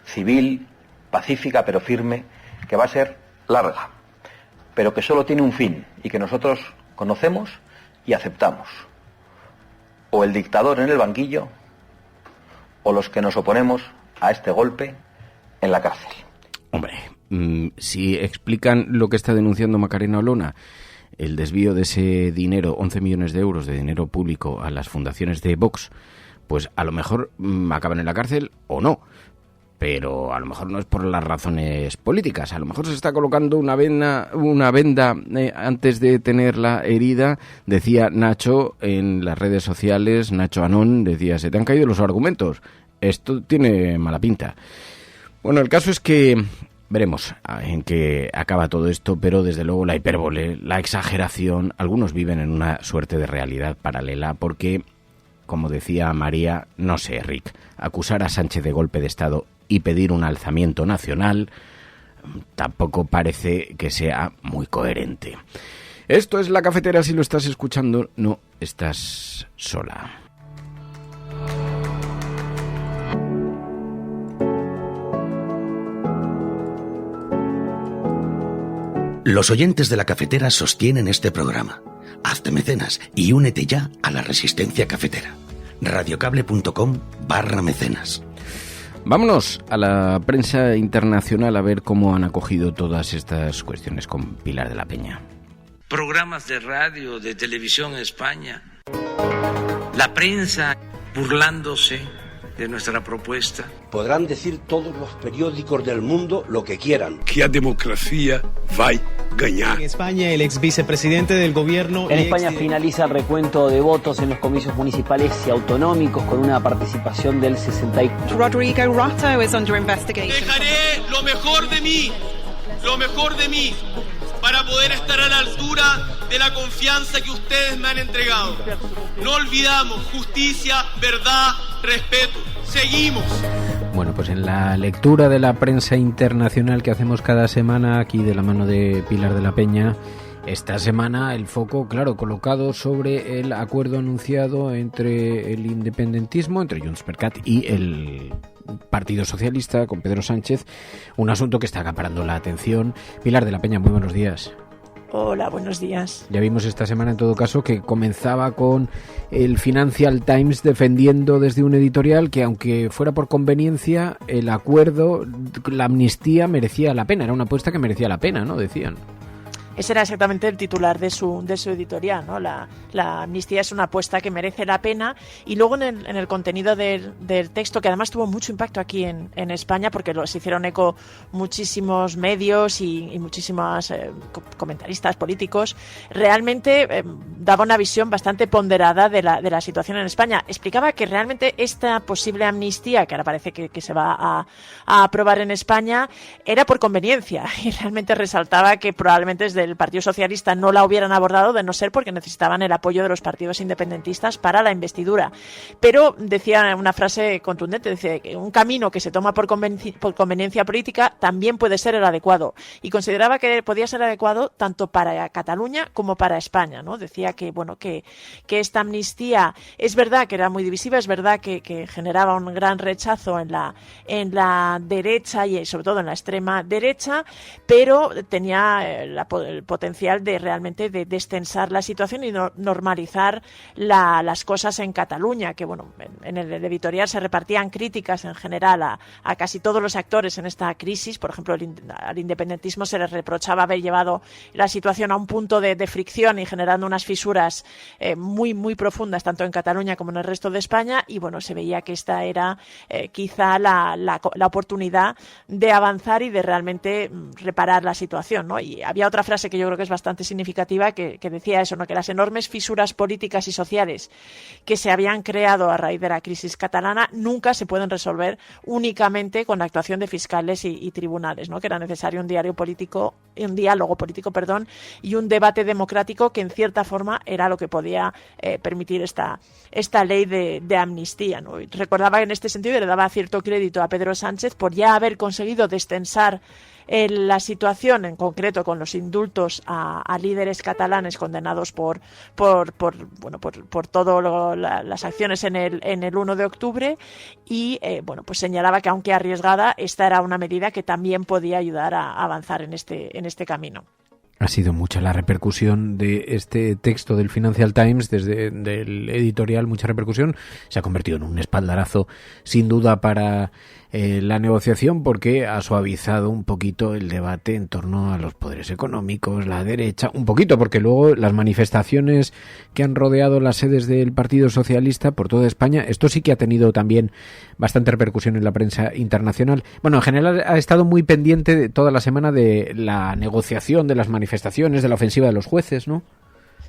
civil, pacífica pero firme, que va a ser larga, pero que solo tiene un fin y que nosotros conocemos y aceptamos: o el dictador en el banquillo o los que nos oponemos a este golpe en la cárcel. Hombre, si explican lo que está denunciando Macarena Olona, el desvío de ese dinero, 11 millones de euros de dinero público a las fundaciones de Vox, pues a lo mejor acaban en la cárcel o no. Pero a lo mejor no es por las razones políticas, a lo mejor se está colocando una venda antes de tener la herida. Decía Nacho en las redes sociales, Nacho Anón, decía: se te han caído los argumentos, esto tiene mala pinta. Bueno, el caso es que veremos en qué acaba todo esto, pero desde luego la hipérbole, la exageración, algunos viven en una suerte de realidad paralela, porque, como decía María, no sé, Rick, acusar a Sánchez de golpe de Estado y pedir un alzamiento nacional tampoco parece que sea muy coherente. Esto es La Cafetera. Si lo estás escuchando, no estás sola. Los oyentes de La Cafetera sostienen este programa. Hazte mecenas y únete ya a la resistencia cafetera. radiocable.com/mecenas. Vámonos a la prensa internacional a ver cómo han acogido todas estas cuestiones con Pilar de la Peña. Programas de radio, de televisión en España, la prensa burlándose de nuestra propuesta. Podrán decir todos los periódicos del mundo lo que quieran. Que a democracia va a ganar. En España, el ex vicepresidente del gobierno... En España finaliza el recuento de votos en los comicios municipales y autonómicos con una participación del 64%. Rodrigo Rato is under investigation. Dejaré lo mejor de mí, para poder estar a la altura de la confianza que ustedes me han entregado. No olvidamos justicia, verdad, respeto. Seguimos. Bueno, pues en la lectura de la prensa internacional que hacemos cada semana aquí de la mano de Pilar de la Peña, esta semana el foco, claro, colocado sobre el acuerdo anunciado entre el independentismo, entre JxCat y el Partido Socialista con Pedro Sánchez, un asunto que está acaparando la atención. Pilar de la Peña, muy buenos días. Hola, buenos días. Ya vimos esta semana, en todo caso, que comenzaba con el Financial Times defendiendo desde un editorial que, aunque fuera por conveniencia, el acuerdo, la amnistía merecía la pena. Era una apuesta que merecía la pena, ¿no? Decían. Ese era exactamente el titular de su editorial, ¿no? La amnistía es una apuesta que merece la pena. Y luego en el contenido del texto, que además tuvo mucho impacto aquí en España, porque se hicieron eco muchísimos medios y muchísimos comentaristas políticos, realmente daba una visión bastante ponderada de la situación en España. Explicaba que realmente esta posible amnistía, que ahora parece que se va a aprobar en España, era por conveniencia, y realmente resaltaba que probablemente desde el Partido Socialista no la hubieran abordado, de no ser porque necesitaban el apoyo de los partidos independentistas para la investidura. Pero decía una frase contundente, dice que un camino que se toma por conveniencia política también puede ser el adecuado, y consideraba que podía ser adecuado tanto para Cataluña como para España, ¿no? Decía que esta amnistía es verdad que era muy divisiva, es verdad que generaba un gran rechazo en la derecha y sobre todo en la extrema derecha, pero tenía el potencial de realmente de destensar la situación y normalizar las cosas en Cataluña, que bueno, en el editorial se repartían críticas en general a casi todos los actores en esta crisis. Por ejemplo, al independentismo se les reprochaba haber llevado la situación a un punto de fricción y generando unas fisuras muy, muy profundas, tanto en Cataluña como en el resto de España, y bueno, se veía que esta era quizá la oportunidad de avanzar y de realmente reparar la situación, ¿no? Y había otra frase que yo creo que es bastante significativa, que decía eso, ¿no? Que las enormes fisuras políticas y sociales que se habían creado a raíz de la crisis catalana nunca se pueden resolver únicamente con la actuación de fiscales y tribunales, ¿no? Que era necesario un diálogo político y un debate democrático, que en cierta forma era lo que podía permitir esta ley de amnistía, ¿no? Y recordaba en este sentido, y le daba cierto crédito a Pedro Sánchez por ya haber conseguido destensar la situación, en concreto con los indultos a líderes catalanes condenados por todas las acciones en el 1 de octubre, y pues señalaba que, aunque arriesgada, esta era una medida que también podía ayudar a avanzar en este camino. Ha sido mucha la repercusión de este texto del Financial Times, desde del editorial, mucha repercusión. Se ha convertido en un espaldarazo, sin duda, para la negociación, porque ha suavizado un poquito el debate en torno a los poderes económicos, la derecha, un poquito, porque luego las manifestaciones que han rodeado las sedes del Partido Socialista por toda España, esto sí que ha tenido también bastante repercusión en la prensa internacional. Bueno, en general ha estado muy pendiente de toda la semana de la negociación, de las manifestaciones, de la ofensiva de los jueces, ¿no?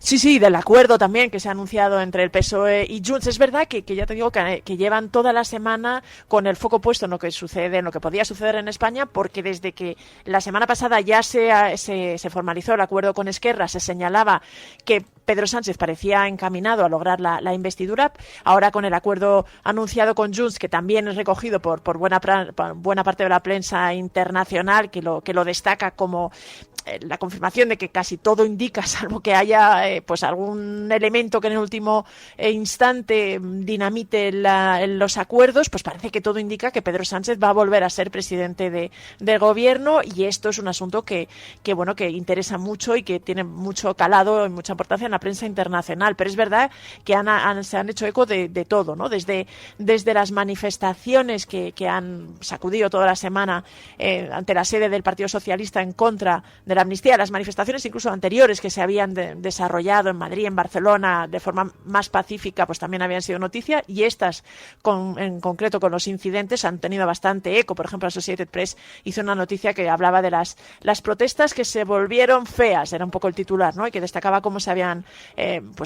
Sí, del acuerdo también que se ha anunciado entre el PSOE y Junts. Es verdad que ya te digo que llevan toda la semana con el foco puesto en lo que sucede, en lo que podía suceder en España, porque desde que la semana pasada ya se formalizó el acuerdo con Esquerra, se señalaba que Pedro Sánchez parecía encaminado a lograr la investidura. Ahora, con el acuerdo anunciado con Junts, que también es recogido por buena parte de la prensa internacional, que lo destaca como la confirmación de que casi todo indica, salvo que haya pues algún elemento que en el último instante dinamite los acuerdos, pues parece que todo indica que Pedro Sánchez va a volver a ser presidente de gobierno, y esto es un asunto que interesa mucho y que tiene mucho calado y mucha importancia en la prensa internacional. Pero es verdad que se han hecho eco de todo, ¿no? Desde las manifestaciones que han sacudido toda la semana ante la sede del Partido Socialista en contra de la amnistía, las manifestaciones incluso anteriores que se habían desarrollado en Madrid, en Barcelona, de forma más pacífica, pues también habían sido noticia, y estas en concreto con los incidentes han tenido bastante eco. Por ejemplo, Associated Press hizo una noticia que hablaba de las protestas que se volvieron feas, era un poco el titular, ¿no? Y que destacaba cómo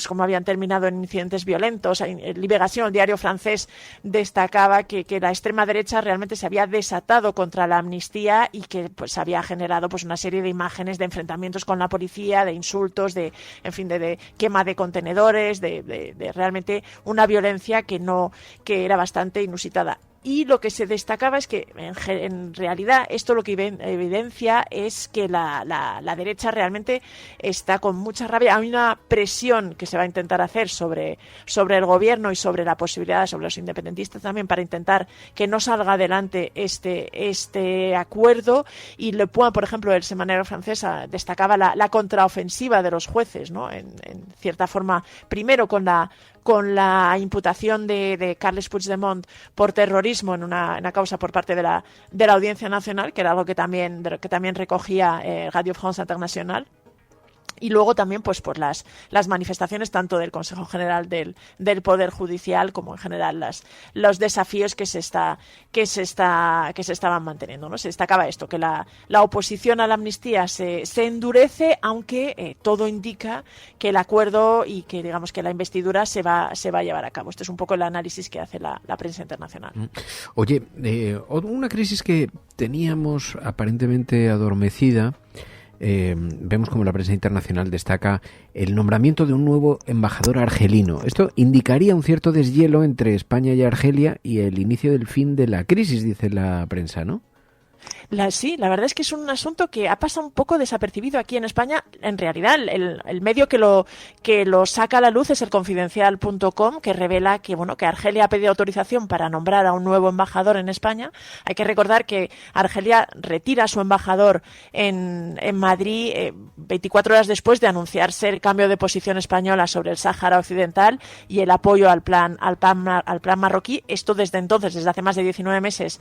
cómo habían terminado en incidentes violentos. Libération, el diario francés, destacaba que la extrema derecha realmente se había desatado contra la amnistía y que pues había generado pues una serie de imágenes imágenes de enfrentamientos con la policía, de insultos, de quema de contenedores, de realmente una violencia que era bastante inusitada. Y lo que se destacaba es que en realidad esto lo que evidencia es que la derecha realmente está con mucha rabia. Hay una presión que se va a intentar hacer sobre el gobierno y sobre la posibilidad, sobre los independentistas también, para intentar que no salga adelante este acuerdo. Y Le Point, por ejemplo, el semanario francesa, destacaba la contraofensiva de los jueces, ¿no? En cierta forma, primero con la imputación de Carles Puigdemont por terrorismo en una causa por parte de la Audiencia Nacional, que era algo que también recogía Radio France International. Y luego también pues por las manifestaciones tanto del Consejo General del Poder Judicial como en general los desafíos que se estaban manteniendo, ¿no? Se destacaba esto, que la oposición a la amnistía se endurece, aunque todo indica que el acuerdo y que digamos que la investidura se va a llevar a cabo. Este es un poco el análisis que hace la prensa internacional. Oye, una crisis que teníamos aparentemente adormecida. Vemos como la prensa internacional destaca el nombramiento de un nuevo embajador argelino. Esto indicaría un cierto deshielo entre España y Argelia y el inicio del fin de la crisis, dice la prensa, ¿no? Sí, la verdad es que es un asunto que ha pasado un poco desapercibido aquí en España. En realidad, el medio que lo saca a la luz es el Confidencial.com, que revela que Argelia ha pedido autorización para nombrar a un nuevo embajador en España. Hay que recordar que Argelia retira a su embajador en Madrid 24 horas después de anunciarse el cambio de posición española sobre el Sáhara Occidental y el apoyo al plan marroquí. Esto desde entonces, desde hace más de 19 meses,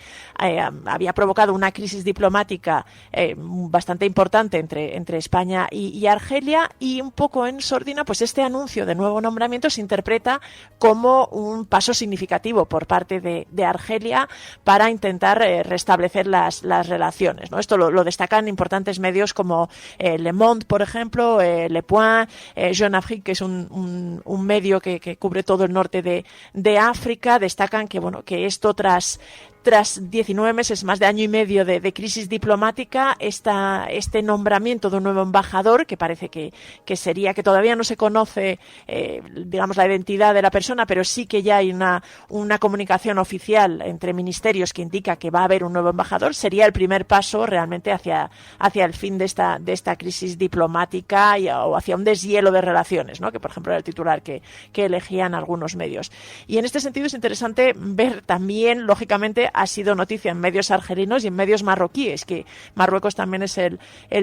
había provocado una crisis diplomática bastante importante entre España y Argelia, y un poco en sordina, pues este anuncio de nuevo nombramiento se interpreta como un paso significativo por parte de Argelia para intentar restablecer las relaciones, ¿no? Esto lo destacan importantes medios como Le Monde, por ejemplo, Le Point, Jeune Afrique, que es un medio que cubre todo el norte de África. Destacan que esto tras 19 meses, más de año y medio de crisis diplomática, este nombramiento de un nuevo embajador, que parece que sería, que todavía no se conoce, digamos, la identidad de la persona, pero sí que ya hay una comunicación oficial entre ministerios que indica que va a haber un nuevo embajador, sería el primer paso realmente hacia el fin de esta crisis diplomática o hacia un deshielo de relaciones, ¿no? Que, por ejemplo, era el titular que elegían algunos medios. Y en este sentido es interesante ver también, lógicamente, ha sido noticia en medios argelinos y en medios marroquíes, que Marruecos también es el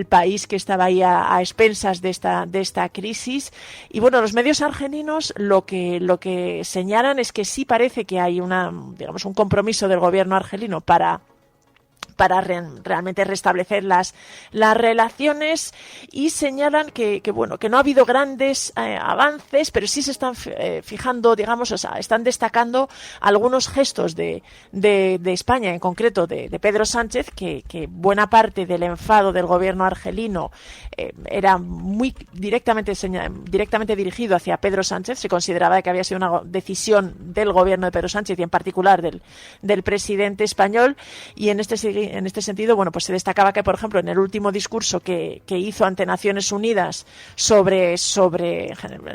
país que estaba ahí a expensas de esta crisis. Y bueno, los medios argelinos lo que señalan es que sí parece que hay un compromiso del gobierno argelino para realmente restablecer las relaciones, y señalan que no ha habido grandes avances, pero sí se están fijando, digamos, están destacando algunos gestos de España, en concreto de Pedro Sánchez, que buena parte del enfado del gobierno argelino era muy directamente dirigido hacia Pedro Sánchez. Se consideraba que había sido una decisión del gobierno de Pedro Sánchez y en particular del presidente español, y en este sentido, pues se destacaba que, por ejemplo, en el último discurso que hizo ante Naciones Unidas sobre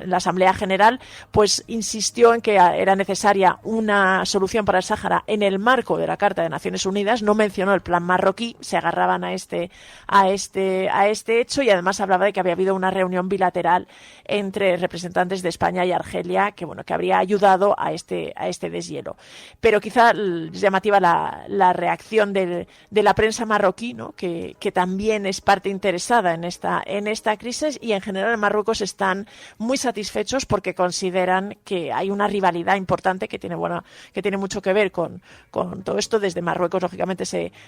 la Asamblea General, pues insistió en que era necesaria una solución para el Sáhara en el marco de la Carta de Naciones Unidas. No mencionó el plan marroquí, se agarraban a este hecho, y además hablaba de que había habido una reunión bilateral entre representantes de España y Argelia que habría ayudado a este deshielo. Pero quizá llamativa la reacción de la prensa marroquí, ¿no? que también es parte interesada en esta crisis, y en general en Marruecos están muy satisfechos porque consideran que hay una rivalidad importante que tiene mucho que ver con todo esto. Desde Marruecos, lógicamente,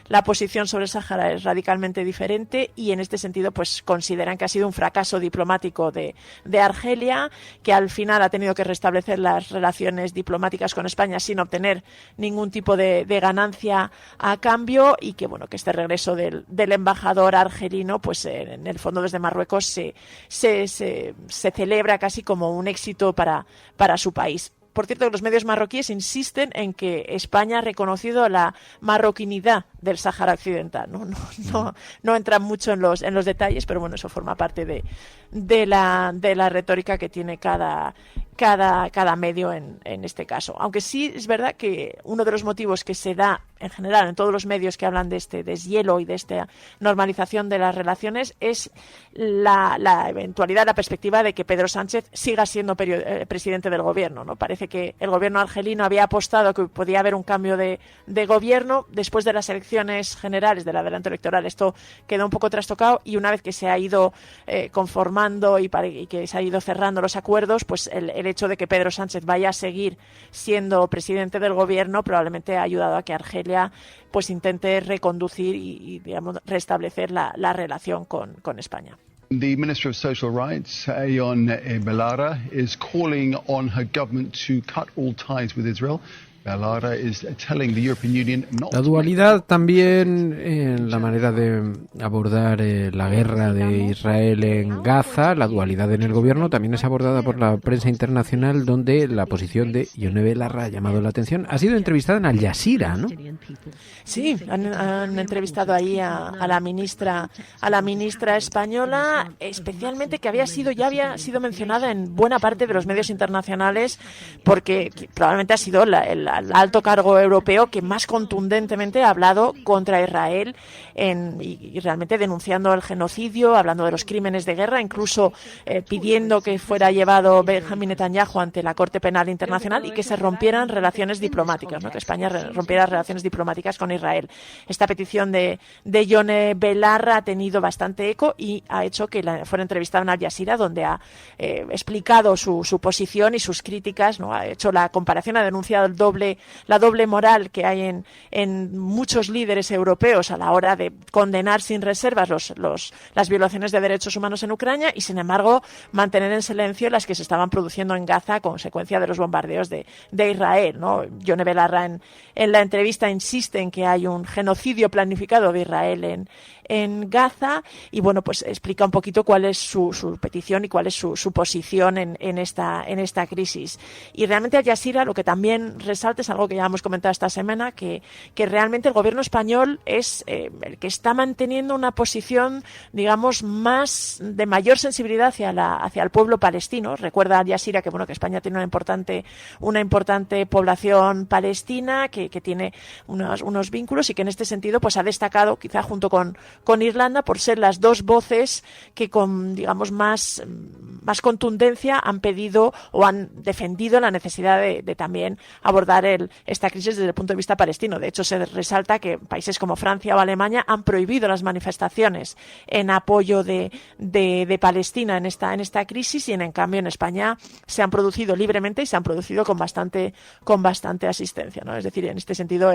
la posición sobre el Sáhara es radicalmente diferente, y en este sentido pues consideran que ha sido un fracaso diplomático de Argelia, que al final ha tenido que restablecer las relaciones diplomáticas con España sin obtener ningún tipo de ganancia a cambio, y que este regreso del embajador argelino, pues en el fondo desde Marruecos se celebra casi como un éxito para su país. por cierto, los medios marroquíes insisten en que España ha reconocido la marroquinidad del Sáhara Occidental. No entran mucho en los detalles, pero bueno, eso forma parte de la retórica que tiene cada medio en este caso. Aunque sí es verdad que uno de los motivos que se da en general en todos los medios que hablan de este deshielo y de esta normalización de las relaciones es la eventualidad, la perspectiva de que Pedro Sánchez siga siendo presidente del gobierno, ¿no? Parece que el gobierno argelino había apostado que podía haber un cambio de gobierno después de las elecciones generales, del adelanto electoral. Esto quedó un poco trastocado y una vez que se ha ido conformando y que se ha ido cerrando los acuerdos, pues el hecho de que Pedro Sánchez vaya a seguir siendo presidente del gobierno probablemente ha ayudado a que Argelia pues intente reconducir y digamos restablecer la relación con España. The Minister of Social Rights, Ayon Belara, is calling on her government to cut all ties with Israel. La dualidad también en la manera de abordar la guerra de Israel en Gaza, la dualidad en el gobierno también es abordada por la prensa internacional, donde la posición de Yone Belarra ha llamado la atención. Ha sido entrevistada en Al Jazeera, ¿no? Sí, han entrevistado ahí a la ministra española, especialmente que ya había sido mencionada en buena parte de los medios internacionales, porque probablemente ha sido el alto cargo europeo que más contundentemente ha hablado contra Israel y realmente denunciando el genocidio, hablando de los crímenes de guerra, incluso pidiendo que fuera llevado Benjamin Netanyahu ante la Corte Penal Internacional y que se rompieran relaciones diplomáticas, ¿no? Que España rompiera relaciones diplomáticas con Israel. Esta petición de Yone Belarra ha tenido bastante eco y ha hecho que fuera entrevistada en Al Jazeera, donde ha explicado su posición y sus críticas, ¿no? Ha hecho la comparación, ha denunciado la doble moral que hay en muchos líderes europeos a la hora de condenar sin reservas las violaciones de derechos humanos en Ucrania y, sin embargo, mantener en silencio las que se estaban produciendo en Gaza a consecuencia de los bombardeos de Israel, ¿no? Yone Belarra en la entrevista insiste en que hay un genocidio planificado de Israel en Gaza y, bueno, pues explica un poquito cuál es su petición y cuál es su posición en esta crisis. Y realmente Al Jazeera lo que también resalta es algo que ya hemos comentado esta semana, que realmente el gobierno español es el que está manteniendo una posición, digamos, de mayor sensibilidad hacia el pueblo palestino. Recuerda Al Jazeera que España tiene una importante población palestina que tiene unos vínculos y que en este sentido pues ha destacado, quizá junto con Irlanda, por ser las dos voces que con, digamos, más contundencia han pedido o han defendido la necesidad de también abordar esta crisis desde el punto de vista palestino. De hecho, se resalta que países como Francia o Alemania han prohibido las manifestaciones en apoyo de Palestina en esta crisis y en cambio en España se han producido libremente y se han producido con bastante asistencia, ¿no? Es decir, en este sentido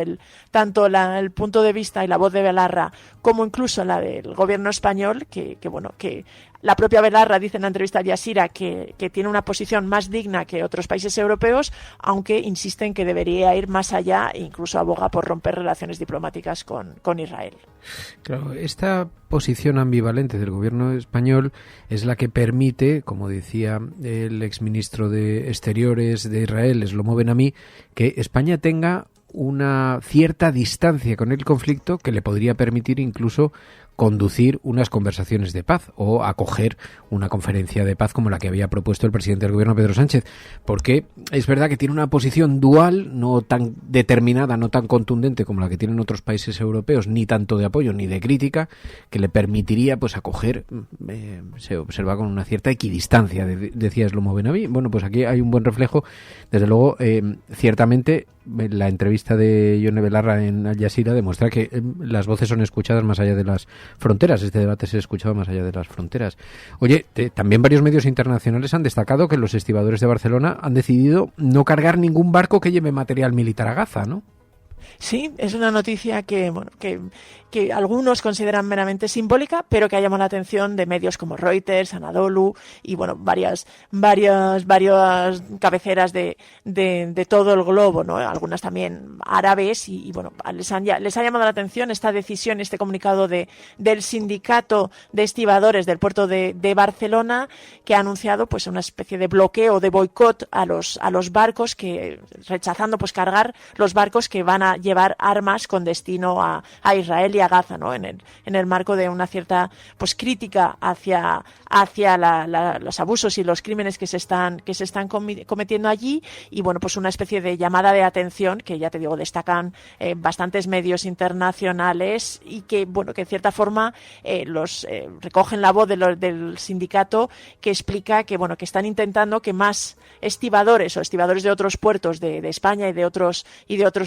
tanto el punto de vista y la voz de Belarra como incluso la del gobierno español, que la propia Belarra dice en la entrevista a Al Jazeera que tiene una posición más digna que otros países europeos, aunque insiste en que debería ir más allá e incluso aboga por romper relaciones diplomáticas con Israel. Claro, esta posición ambivalente del gobierno español es la que permite, como decía el exministro de Exteriores de Israel, Shlomo Ben-Ami, que España tenga una cierta distancia con el conflicto que le podría permitir incluso conducir unas conversaciones de paz o acoger una conferencia de paz como la que había propuesto el presidente del gobierno, Pedro Sánchez, porque es verdad que tiene una posición dual, no tan determinada, no tan contundente como la que tienen otros países europeos, ni tanto de apoyo ni de crítica, que le permitiría pues acoger, se observa con una cierta equidistancia, decía Shlomo Ben-Ami. Bueno, pues aquí hay un buen reflejo, desde luego, ciertamente la entrevista de Yone Belarra en Al Jazeera demuestra que las voces son escuchadas más allá de las fronteras. Este debate se ha escuchado más allá de las fronteras. Oye, también varios medios internacionales han destacado que los estibadores de Barcelona han decidido no cargar ningún barco que lleve material militar a Gaza, ¿no? Sí, es una noticia que que algunos consideran meramente simbólica, pero que ha llamado la atención de medios como Reuters, Anadolu y bueno, varias cabeceras de todo el globo, ¿no? Algunas también árabes y bueno, les ha llamado la atención esta decisión, este comunicado del sindicato de estibadores del puerto de Barcelona, que ha anunciado pues una especie de bloqueo, de boicot a los barcos, que rechazando pues cargar los barcos que van a llevar armas con destino a Israel y a Gaza, ¿no? En el marco de una cierta pues crítica hacia los abusos y los crímenes que se están cometiendo allí, y bueno, pues una especie de llamada de atención que, ya te digo, destacan bastantes medios internacionales, y que bueno, que en cierta forma recogen la voz del sindicato, que explica que bueno, que están intentando que más estibadores o estibadores de otros puertos de España y de otros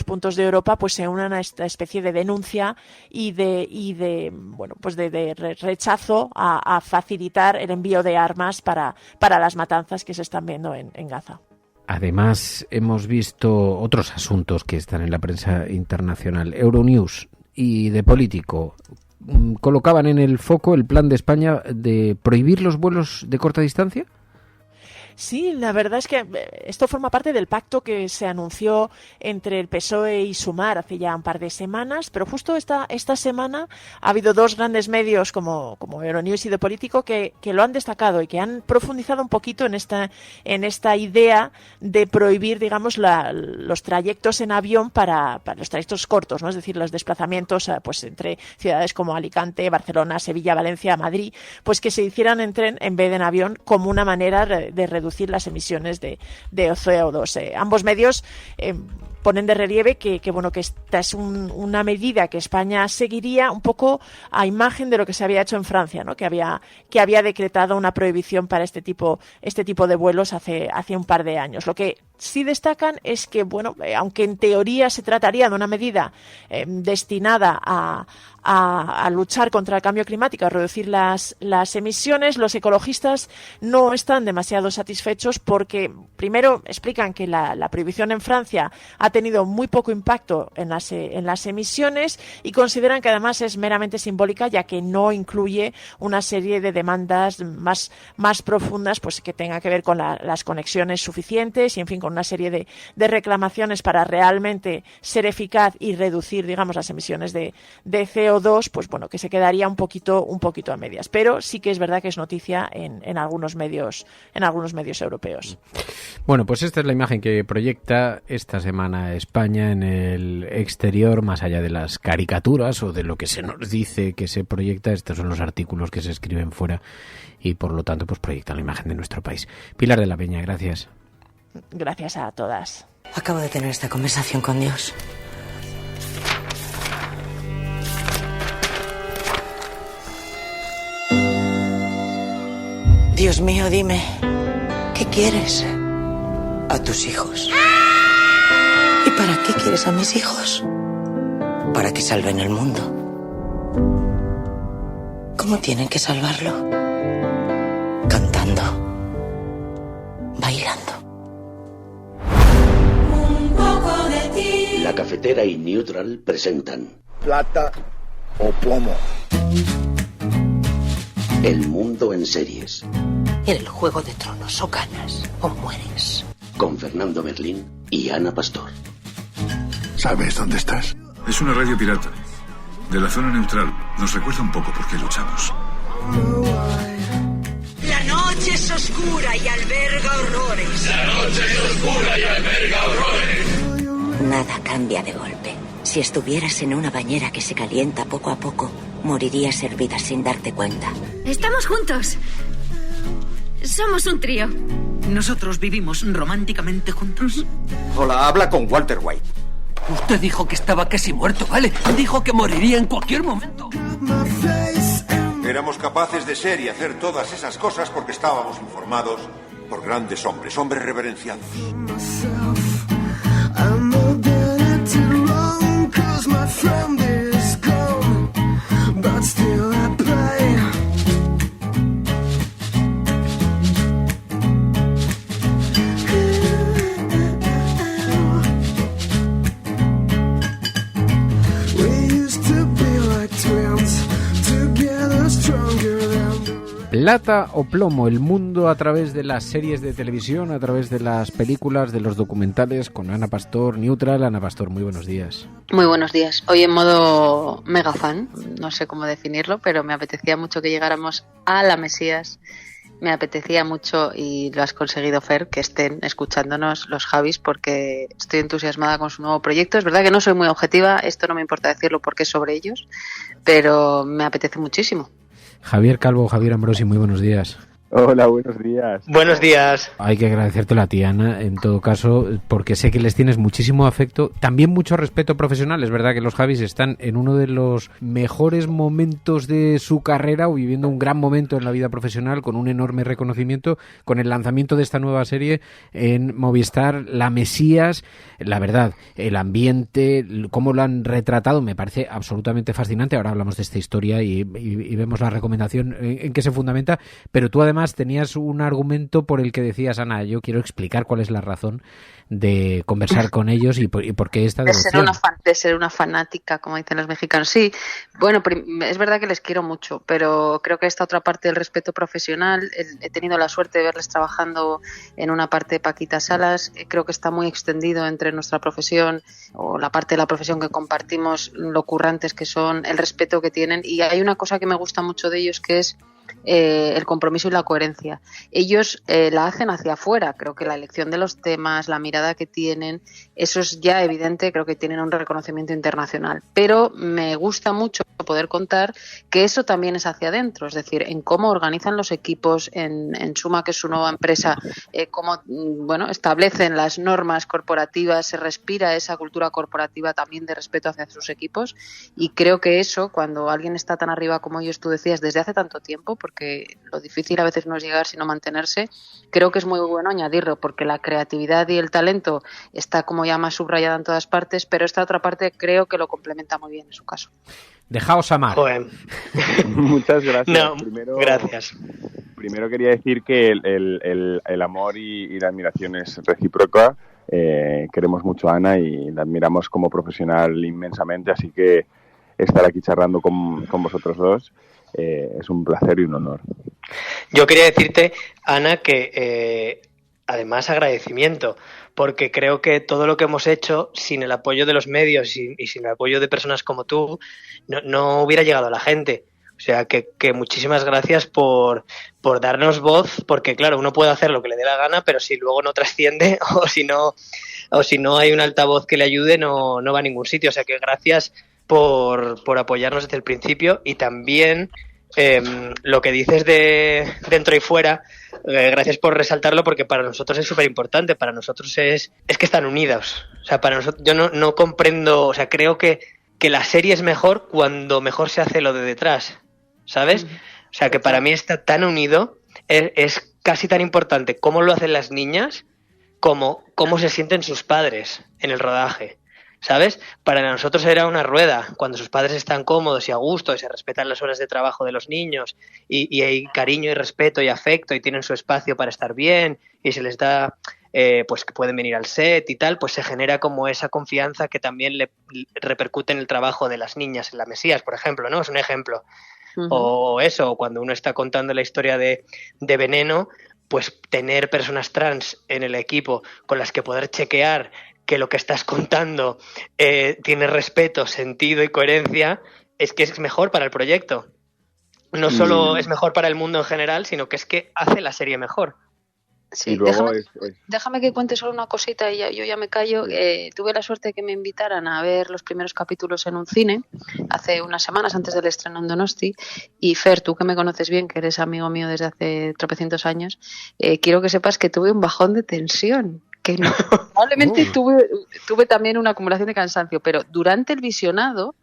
puntos de Europa pues se unan a esta especie de denuncia y de bueno, pues de rechazo a facilitar el envío de armas para las matanzas que se están viendo en Gaza. Además, hemos visto otros asuntos que están en la prensa internacional. Euronews y The Politico colocaban en el foco el plan de España de prohibir los vuelos de corta distancia. Sí, la verdad es que esto forma parte del pacto que se anunció entre el PSOE y Sumar hace ya un par de semanas, pero justo esta semana ha habido dos grandes medios como Euronews y The Politico que lo han destacado y que han profundizado un poquito en esta idea de prohibir, digamos, los trayectos en avión para los trayectos cortos, ¿no? Es decir, los desplazamientos pues entre ciudades como Alicante, Barcelona, Sevilla, Valencia, Madrid, pues que se hicieran en tren en vez de en avión, como una manera de reducir las emisiones de CO2. Ambos medios ponen de relieve que esta es una medida que España seguiría un poco a imagen de lo que se había hecho en Francia, ¿no? que había decretado una prohibición para este tipo de vuelos hace un par de años. Lo que sí destacan es que, bueno, aunque en teoría se trataría de una medida destinada a luchar contra el cambio climático, a reducir las emisiones, los ecologistas no están demasiado satisfechos porque, primero, explican que la prohibición en Francia ha tenido muy poco impacto en las emisiones, y consideran que además es meramente simbólica, ya que no incluye una serie de demandas más profundas, pues que tengan que ver con las conexiones suficientes y, en fin, con una serie de reclamaciones para realmente ser eficaz y reducir, digamos, las emisiones de CO2, pues bueno, que se quedaría un poquito a medias. Pero sí que es verdad que es noticia en algunos medios europeos. Bueno, pues esta es la imagen que proyecta esta semana España en el exterior, más allá de las caricaturas o de lo que se nos dice que se proyecta. Estos son los artículos que se escriben fuera y, por lo tanto, pues proyectan la imagen de nuestro país. Pilar de la Peña, gracias. Gracias a todas. Acabo de tener esta conversación con Dios. Dios mío, dime, ¿qué quieres a tus hijos? ¿Y para qué quieres a mis hijos? Para que salven el mundo. ¿Cómo tienen que salvarlo? Cantando. Bailando. La Cafetera y Neutral presentan Plata o plomo. El mundo en series. En el Juego de Tronos, o ganas o mueres. Con Fernando Merlín y Ana Pastor. ¿Sabes dónde estás? Es una radio pirata. De la zona neutral. Nos recuerda un poco por qué luchamos. La noche es oscura y alberga horrores. La noche es oscura y alberga horrores. Nada cambia de golpe. Si estuvieras en una bañera que se calienta poco a poco, morirías hervida sin darte cuenta. Estamos juntos. Somos un trío. ¿Nosotros vivimos románticamente juntos? Hola, habla con Walter White. Usted dijo que estaba casi muerto, ¿vale? Dijo que moriría en cualquier momento. Éramos capaces de ser y hacer todas esas cosas porque estábamos informados por grandes hombres reverenciados. Plata o plomo, el mundo a través de las series de televisión, a través de las películas, de los documentales, con Ana Pastor, Neutral. Ana Pastor, muy buenos días. Muy buenos días. Hoy en modo mega fan, no sé cómo definirlo, pero me apetecía mucho que llegáramos a la Mesías. Me apetecía mucho, y lo has conseguido, Fer, que estén escuchándonos los Javis, porque estoy entusiasmada con su nuevo proyecto. Es verdad que no soy muy objetiva, esto no me importa decirlo porque es sobre ellos, pero me apetece muchísimo. Javier Calvo, Javier Ambrosi, muy buenos días. Hola, buenos días. Buenos días. Hay que agradecértelo a ti, Ana, en todo caso, porque sé que les tienes muchísimo afecto, también mucho respeto profesional. Es verdad que los Javis están en uno de los mejores momentos de su carrera o viviendo un gran momento en la vida profesional, con un enorme reconocimiento, con el lanzamiento de esta nueva serie en Movistar, La Mesías. La verdad, el ambiente, cómo lo han retratado, me parece absolutamente fascinante. Ahora hablamos de esta historia y vemos la recomendación en qué se fundamenta, pero tú además tenías un argumento por el que decías, Ana, yo quiero explicar cuál es la razón de conversar con ellos y por qué esta devoción. De ser una fanática, como dicen los mexicanos. Sí, bueno, es verdad que les quiero mucho, pero creo que esta otra parte del respeto profesional, he tenido la suerte de verles trabajando en una parte de Paquita Salas, creo que está muy extendido entre nuestra profesión o la parte de la profesión que compartimos, lo currantes que son, el respeto que tienen, y hay una cosa que me gusta mucho de ellos, que es el compromiso y la coherencia. Ellos la hacen hacia afuera, creo que la elección de los temas, la mirada que tienen, eso es ya evidente, creo que tienen un reconocimiento internacional, pero me gusta mucho poder contar que eso también es hacia adentro, es decir, en cómo organizan los equipos, en Suma, que es su nueva empresa, cómo establecen las normas corporativas, se respira esa cultura corporativa también de respeto hacia sus equipos, y creo que eso, cuando alguien está tan arriba como ellos, tú decías, desde hace tanto tiempo, porque lo difícil a veces no es llegar sino mantenerse, creo que es muy bueno añadirlo, porque la creatividad y el talento está como ya más subrayada en todas partes, pero esta otra parte creo que lo complementa muy bien en su caso. Dejaos amar. Joder. Muchas gracias. No, gracias. Primero quería decir que el amor y la admiración es recíproca. Queremos mucho a Ana y la admiramos como profesional inmensamente, así que estar aquí charlando con vosotros dos es un placer y un honor. Yo quería decirte, Ana, que además agradecimiento, porque creo que todo lo que hemos hecho sin el apoyo de los medios y sin el apoyo de personas como tú no hubiera llegado a la gente. O sea, que muchísimas gracias por darnos voz, porque claro, uno puede hacer lo que le dé la gana, pero si luego no trasciende o si no hay un altavoz que le ayude, no va a ningún sitio. O sea, que gracias por apoyarnos desde el principio, y también lo que dices de dentro y fuera, gracias por resaltarlo, porque para nosotros es súper importante. Para nosotros es que están unidos. O sea, para nosotros, yo no comprendo, o sea, creo que la serie es mejor cuando mejor se hace lo de detrás, ¿sabes? O sea, que para mí está tan unido, es casi tan importante cómo lo hacen las niñas como cómo se sienten sus padres en el rodaje, ¿sabes? Para nosotros era una rueda, cuando sus padres están cómodos y a gusto y se respetan las horas de trabajo de los niños y hay cariño y respeto y afecto y tienen su espacio para estar bien y se les da pues que pueden venir al set y tal, pues se genera como esa confianza que también le repercute en el trabajo de las niñas en La Mesías, por ejemplo, ¿no? Es un ejemplo. Uh-huh. O eso, cuando uno está contando la historia de Veneno, pues tener personas trans en el equipo con las que poder chequear que lo que estás contando tiene respeto, sentido y coherencia, es que es mejor para el proyecto. No solo es mejor para el mundo en general, sino que es que hace la serie mejor. Sí, déjame que cuente solo una cosita y yo ya me callo. Tuve la suerte de que me invitaran a ver los primeros capítulos en un cine hace unas semanas antes del estreno en Donosti, y Fer, tú que me conoces bien, que eres amigo mío desde hace tropecientos años, quiero que sepas que tuve un bajón de tensión, que probablemente tuve también una acumulación de cansancio, pero durante el visionado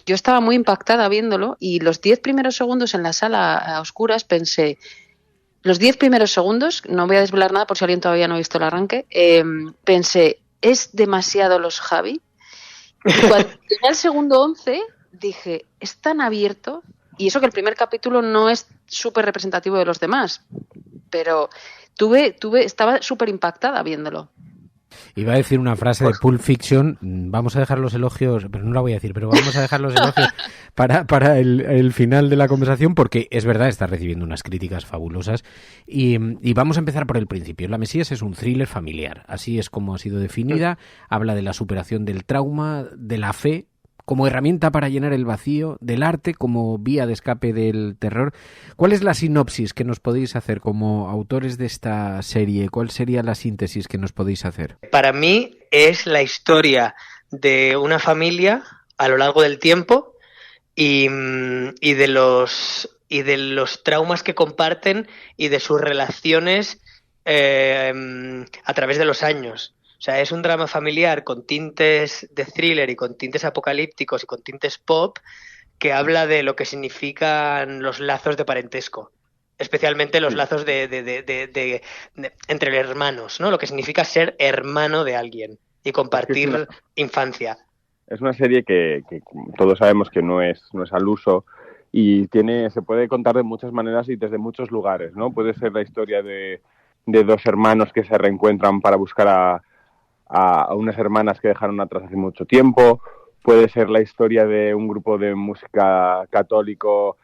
yo estaba muy impactada viéndolo, y los 10 primeros segundos en la sala a oscuras pensé, los 10 primeros segundos, no voy a desvelar nada por si alguien todavía no ha visto el arranque, pensé, ¿es demasiado los Javi? Y cuando llegué al segundo 11, dije, es tan abierto, y eso que el primer capítulo no es súper representativo de los demás, pero estaba súper impactada viéndolo. Iba a decir una frase de Pulp Fiction, vamos a dejar los elogios, pero no la voy a decir, pero vamos a dejar los elogios para el final de la conversación, porque es verdad, está recibiendo unas críticas fabulosas. Y vamos a empezar por el principio. La Mesías es un thriller familiar, así es como ha sido definida. Habla de la superación del trauma, de la fe como herramienta para llenar el vacío, del arte como vía de escape del terror. ¿Cuál es la sinopsis que nos podéis hacer como autores de esta serie? ¿Cuál sería la síntesis que nos podéis hacer? Para mí es la historia de una familia a lo largo del tiempo y de los traumas que comparten y de sus relaciones a través de los años. O sea, es un drama familiar con tintes de thriller y con tintes apocalípticos y con tintes pop que habla de lo que significan los lazos de parentesco, especialmente los lazos de entre hermanos, ¿no? Lo que significa ser hermano de alguien y compartir infancia. Es una serie que todos sabemos que no es al uso y se puede contar de muchas maneras y desde muchos lugares, ¿no? Puede ser la historia de dos hermanos que se reencuentran para buscar a unas hermanas que dejaron atrás hace mucho tiempo. Puede ser la historia de un grupo de música católico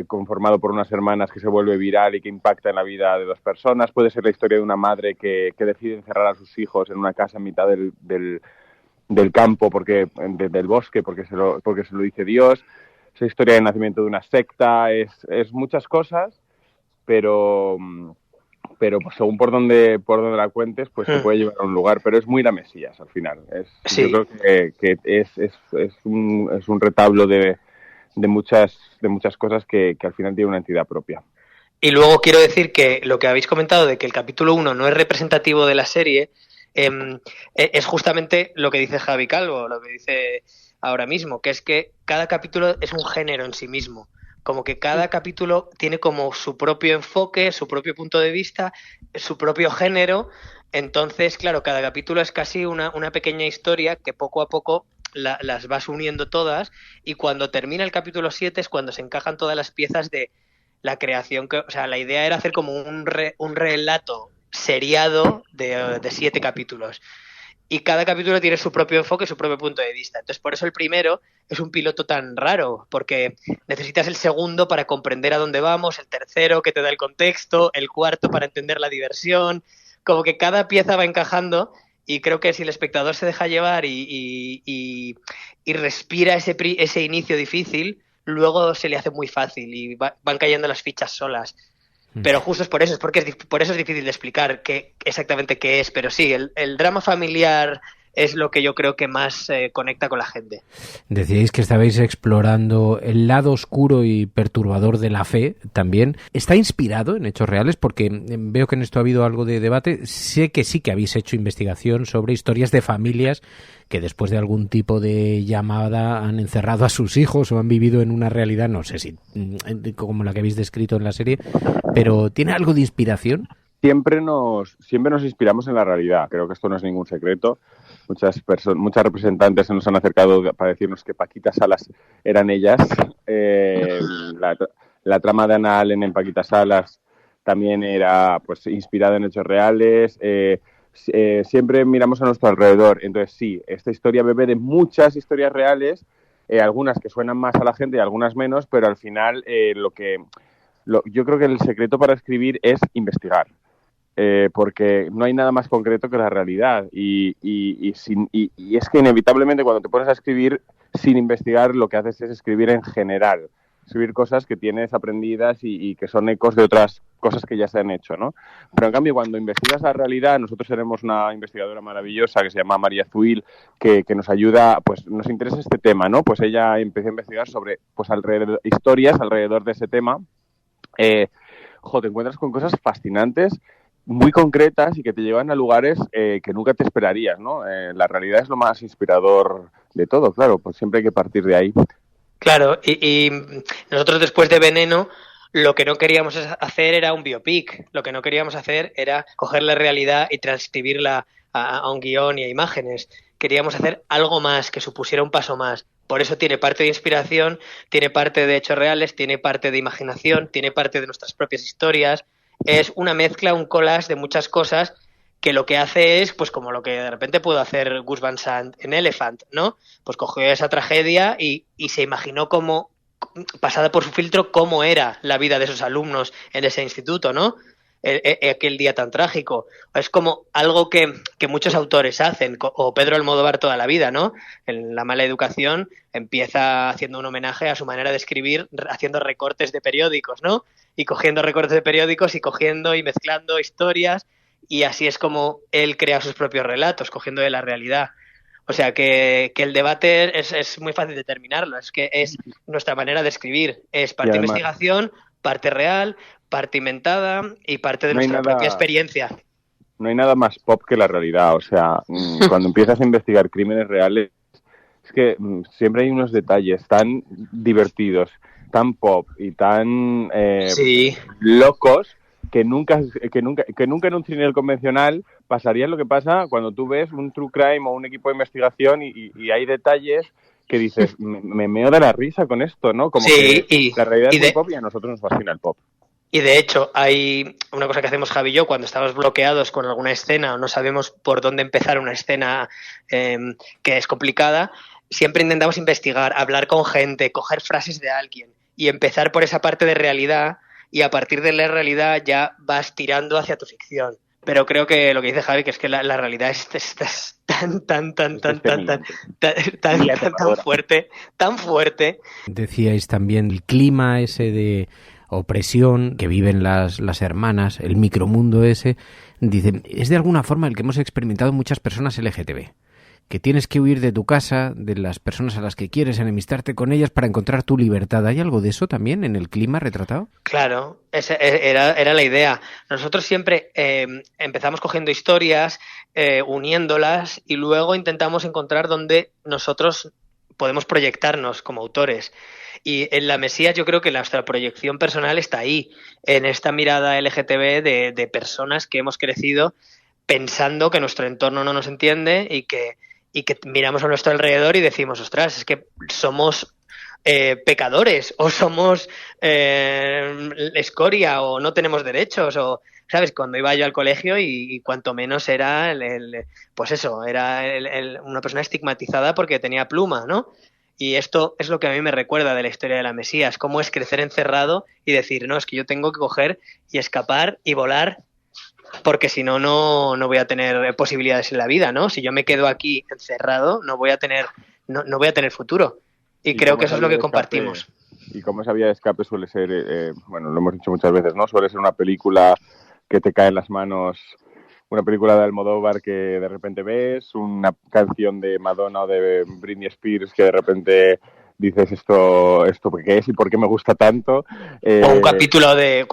conformado por unas hermanas que se vuelve viral y que impacta en la vida de dos personas. Puede ser la historia de una madre que decide encerrar a sus hijos en una casa en mitad del campo, del bosque, porque se lo dice Dios. Es la historia del nacimiento de una secta. Es muchas cosas, pero pues según por donde la cuentes, pues se puede llevar a un lugar, pero es muy la Mesías al final. Sí. Yo creo que es un retablo de muchas cosas que al final tiene una entidad propia. Y luego quiero decir que lo que habéis comentado de que el capítulo 1 no es representativo de la serie, es justamente lo que dice Javi Calvo, lo que dice ahora mismo, que es que cada capítulo es un género en sí mismo. Como que cada capítulo tiene como su propio enfoque, su propio punto de vista, su propio género. Entonces, claro, cada capítulo es casi una pequeña historia que poco a poco las vas uniendo todas, y cuando termina el capítulo 7 es cuando se encajan todas las piezas de la creación. O sea, la idea era hacer como un relato seriado de 7 capítulos. Y cada capítulo tiene su propio enfoque, su propio punto de vista. Entonces, por eso el primero es un piloto tan raro, porque necesitas el segundo para comprender a dónde vamos, el tercero que te da el contexto, el cuarto para entender la diversión. Como que cada pieza va encajando, y creo que si el espectador se deja llevar y respira ese inicio difícil, luego se le hace muy fácil y van cayendo las fichas solas. Pero justo es por eso, por eso es difícil de explicar exactamente qué es. Pero sí, el drama familiar es lo que yo creo que más conecta con la gente. Decíais que estabais explorando el lado oscuro y perturbador de la fe también. ¿Está inspirado en hechos reales? Porque veo que en esto ha habido algo de debate. Sé que sí que habéis hecho investigación sobre historias de familias que después de algún tipo de llamada han encerrado a sus hijos o han vivido en una realidad, no sé si como la que habéis descrito en la serie, pero ¿tiene algo de inspiración? Siempre nos inspiramos en la realidad. Creo que esto no es ningún secreto. Muchas representantes se nos han acercado para decirnos que Paquita Salas eran ellas. La trama de Ana Allen en Paquita Salas también era pues inspirada en hechos reales. Siempre miramos a nuestro alrededor. Entonces sí, esta historia bebe de muchas historias reales, algunas que suenan más a la gente y algunas menos, pero al final yo creo que el secreto para escribir es investigar. Porque no hay nada más concreto que la realidad y es que inevitablemente cuando te pones a escribir sin investigar lo que haces es escribir en general, escribir cosas que tienes aprendidas y que son ecos de otras cosas que ya se han hecho, ¿no? Pero en cambio cuando investigas la realidad, nosotros tenemos una investigadora maravillosa que se llama María Zuil que nos ayuda, pues nos interesa este tema, ¿no? Pues ella empezó a investigar sobre pues historias alrededor de ese tema. Te encuentras con cosas fascinantes, muy concretas y que te llevan a lugares que nunca te esperarías, ¿no? La realidad es lo más inspirador de todo, claro, pues siempre hay que partir de ahí. Claro, y nosotros después de Veneno lo que no queríamos hacer era un biopic, lo que no queríamos hacer era coger la realidad y transcribirla a un guión y a imágenes. Queríamos hacer algo más, que supusiera un paso más. Por eso tiene parte de inspiración, tiene parte de hechos reales, tiene parte de imaginación, tiene parte de nuestras propias historias. Es una mezcla, un collage de muchas cosas que lo que hace es, pues como lo que de repente pudo hacer Gus Van Sant en Elephant, ¿no? Pues cogió esa tragedia y se imaginó cómo, pasada por su filtro, cómo era la vida de esos alumnos en ese instituto, ¿no? Aquel día tan trágico. Es como algo que muchos autores hacen, o Pedro Almodóvar toda la vida, ¿no? En La mala educación empieza haciendo un homenaje a su manera de escribir, haciendo recortes de periódicos, ¿no? Y cogiendo recortes de periódicos y cogiendo y mezclando historias, y así es como él crea sus propios relatos, cogiendo de la realidad. O sea que el debate es muy fácil determinarlo, es que es nuestra manera de escribir, es parte además, investigación, parte real, parte inventada y parte de nuestra propia experiencia. No hay nada más pop que la realidad, o sea, cuando empiezas a investigar crímenes reales, es que siempre hay unos detalles tan divertidos, tan pop y tan locos que nunca en un cine convencional pasaría lo que pasa cuando tú ves un true crime o un equipo de investigación y hay detalles que dices, me meo de la risa con esto, ¿no? Como que la realidad es muy pop y a nosotros nos fascina el pop. Y de hecho, hay una cosa que hacemos Javi y yo cuando estamos bloqueados con alguna escena o no sabemos por dónde empezar una escena que es complicada, siempre intentamos investigar, hablar con gente, coger frases de alguien y empezar por esa parte de realidad, y a partir de la realidad ya vas tirando hacia tu ficción. Pero creo que lo que dice Javi, que es que la realidad es tan fuerte. Decíais también el clima ese de opresión que viven las hermanas, el micromundo ese, dicen, es de alguna forma el que hemos experimentado muchas personas LGTB, que tienes que huir de tu casa, de las personas a las que quieres, enemistarte con ellas para encontrar tu libertad. ¿Hay algo de eso también en el clima retratado? Claro, esa era la idea. Nosotros siempre empezamos cogiendo historias, uniéndolas, y luego intentamos encontrar dónde nosotros podemos proyectarnos como autores. Y en La Mesías yo creo que nuestra proyección personal está ahí, en esta mirada LGTB de personas que hemos crecido pensando que nuestro entorno no nos entiende y que miramos a nuestro alrededor y decimos, ostras, es que somos pecadores, o somos escoria, o no tenemos derechos, o, ¿sabes? Cuando iba yo al colegio y cuanto menos era pues eso, era una persona estigmatizada porque tenía pluma, ¿no? Y esto es lo que a mí me recuerda de la historia de La Mesías, cómo es crecer encerrado y decir, no, es que yo tengo que coger y escapar y volar, porque si no, no voy a tener posibilidades en la vida, ¿no? Si yo me quedo aquí encerrado, no voy a tener futuro. Y creo que eso es lo que compartimos. Y como esa vía de escape suele ser, bueno, lo hemos dicho muchas veces, ¿no? Suele ser una película que te cae en las manos, una película de Almodóvar que de repente ves, una canción de Madonna o de Britney Spears que de repente dices esto qué es y por qué me gusta tanto. O un capítulo de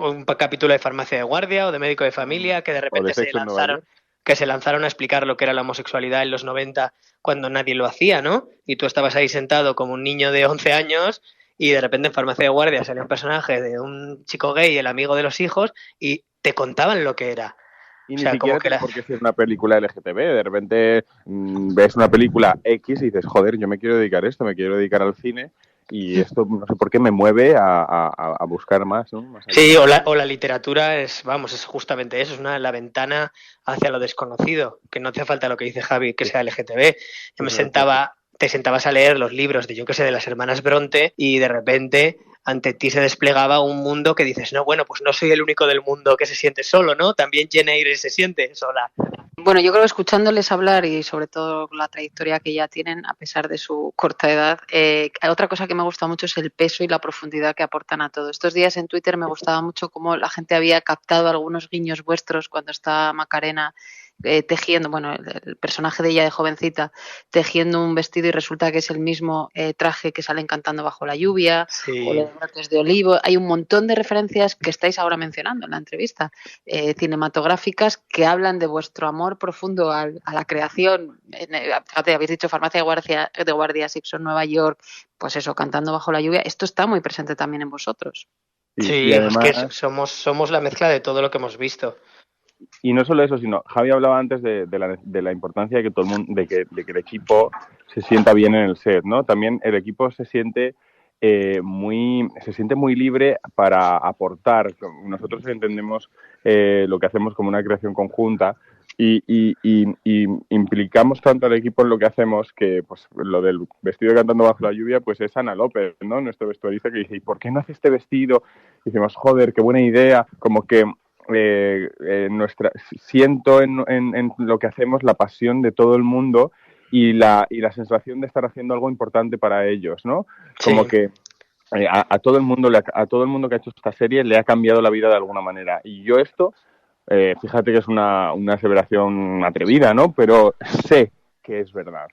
Farmacia de Guardia o de Médico de Familia que de repente se lanzaron a explicar lo que era la homosexualidad en los 90 cuando nadie lo hacía, ¿no? Y tú estabas ahí sentado como un niño de 11 años y de repente en Farmacia de Guardia salía un personaje de un chico gay, el amigo de los hijos, y te contaban lo que era. Y ni siquiera tiene por qué ser una película LGTB. De repente ves una película X y dices, joder, yo me quiero dedicar a esto, me quiero dedicar al cine, y esto no sé por qué me mueve a buscar más, ¿no? Más sí, o la literatura es justamente eso, es la ventana hacia lo desconocido, que no hace falta lo que dice Javi, que sea LGTB. Yo te sentabas a leer los libros de, yo qué sé, de las hermanas Bronte, y de repente ante ti se desplegaba un mundo que dices, no, bueno, pues no soy el único del mundo que se siente solo, ¿no? También Jane Eyre se siente sola. Bueno, yo creo que escuchándoles hablar y sobre todo la trayectoria que ya tienen, a pesar de su corta edad, otra cosa que me gusta mucho es el peso y la profundidad que aportan a todo. Estos días en Twitter me gustaba mucho cómo la gente había captado algunos guiños vuestros cuando está Macarena tejiendo, bueno, el personaje de ella de jovencita, tejiendo un vestido y resulta que es el mismo traje que salen cantando bajo la lluvia, sí, o los brotes de olivo. Hay un montón de referencias que estáis ahora mencionando en la entrevista, cinematográficas, que hablan de vuestro amor profundo a la creación. Fíjate, habéis dicho Farmacia de Guardia, Simpson, Nueva York, pues eso, cantando bajo la lluvia. Esto está muy presente también en vosotros. Sí, además, es que somos la mezcla de todo lo que hemos visto. Y no solo eso, sino Javi hablaba antes de la importancia de que todo el mundo, de que el equipo se sienta bien en el set, ¿no? También el equipo se siente muy libre para aportar. Nosotros entendemos lo que hacemos como una creación conjunta, y implicamos tanto al equipo en lo que hacemos que pues lo del vestido cantando bajo la lluvia pues es Ana López, ¿no? Nuestro vestuarista, que dice, ¿y por qué no hace este vestido? Y decimos, joder, qué buena idea, como que siento en lo que hacemos la pasión de todo el mundo y la sensación de estar haciendo algo importante para ellos, ¿no? Como que a todo el mundo que ha hecho esta serie le ha cambiado la vida de alguna manera. Y yo esto, fíjate que es una aseveración atrevida, ¿no? Pero sé que es verdad.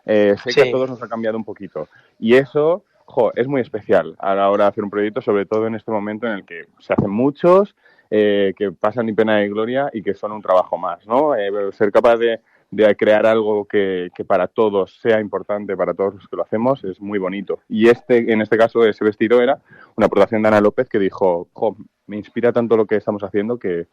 Sé que a todos nos ha cambiado un poquito. Y eso, es muy especial a la hora de hacer un proyecto, sobre todo en este momento en el que se hacen muchos, que pasan ni pena ni gloria y que son un trabajo más, ¿no? Ser capaz de crear algo que para todos sea importante, para todos los que lo hacemos, es muy bonito. Y en este caso, ese vestido era una aportación de Ana López, que dijo, me inspira tanto lo que estamos haciendo que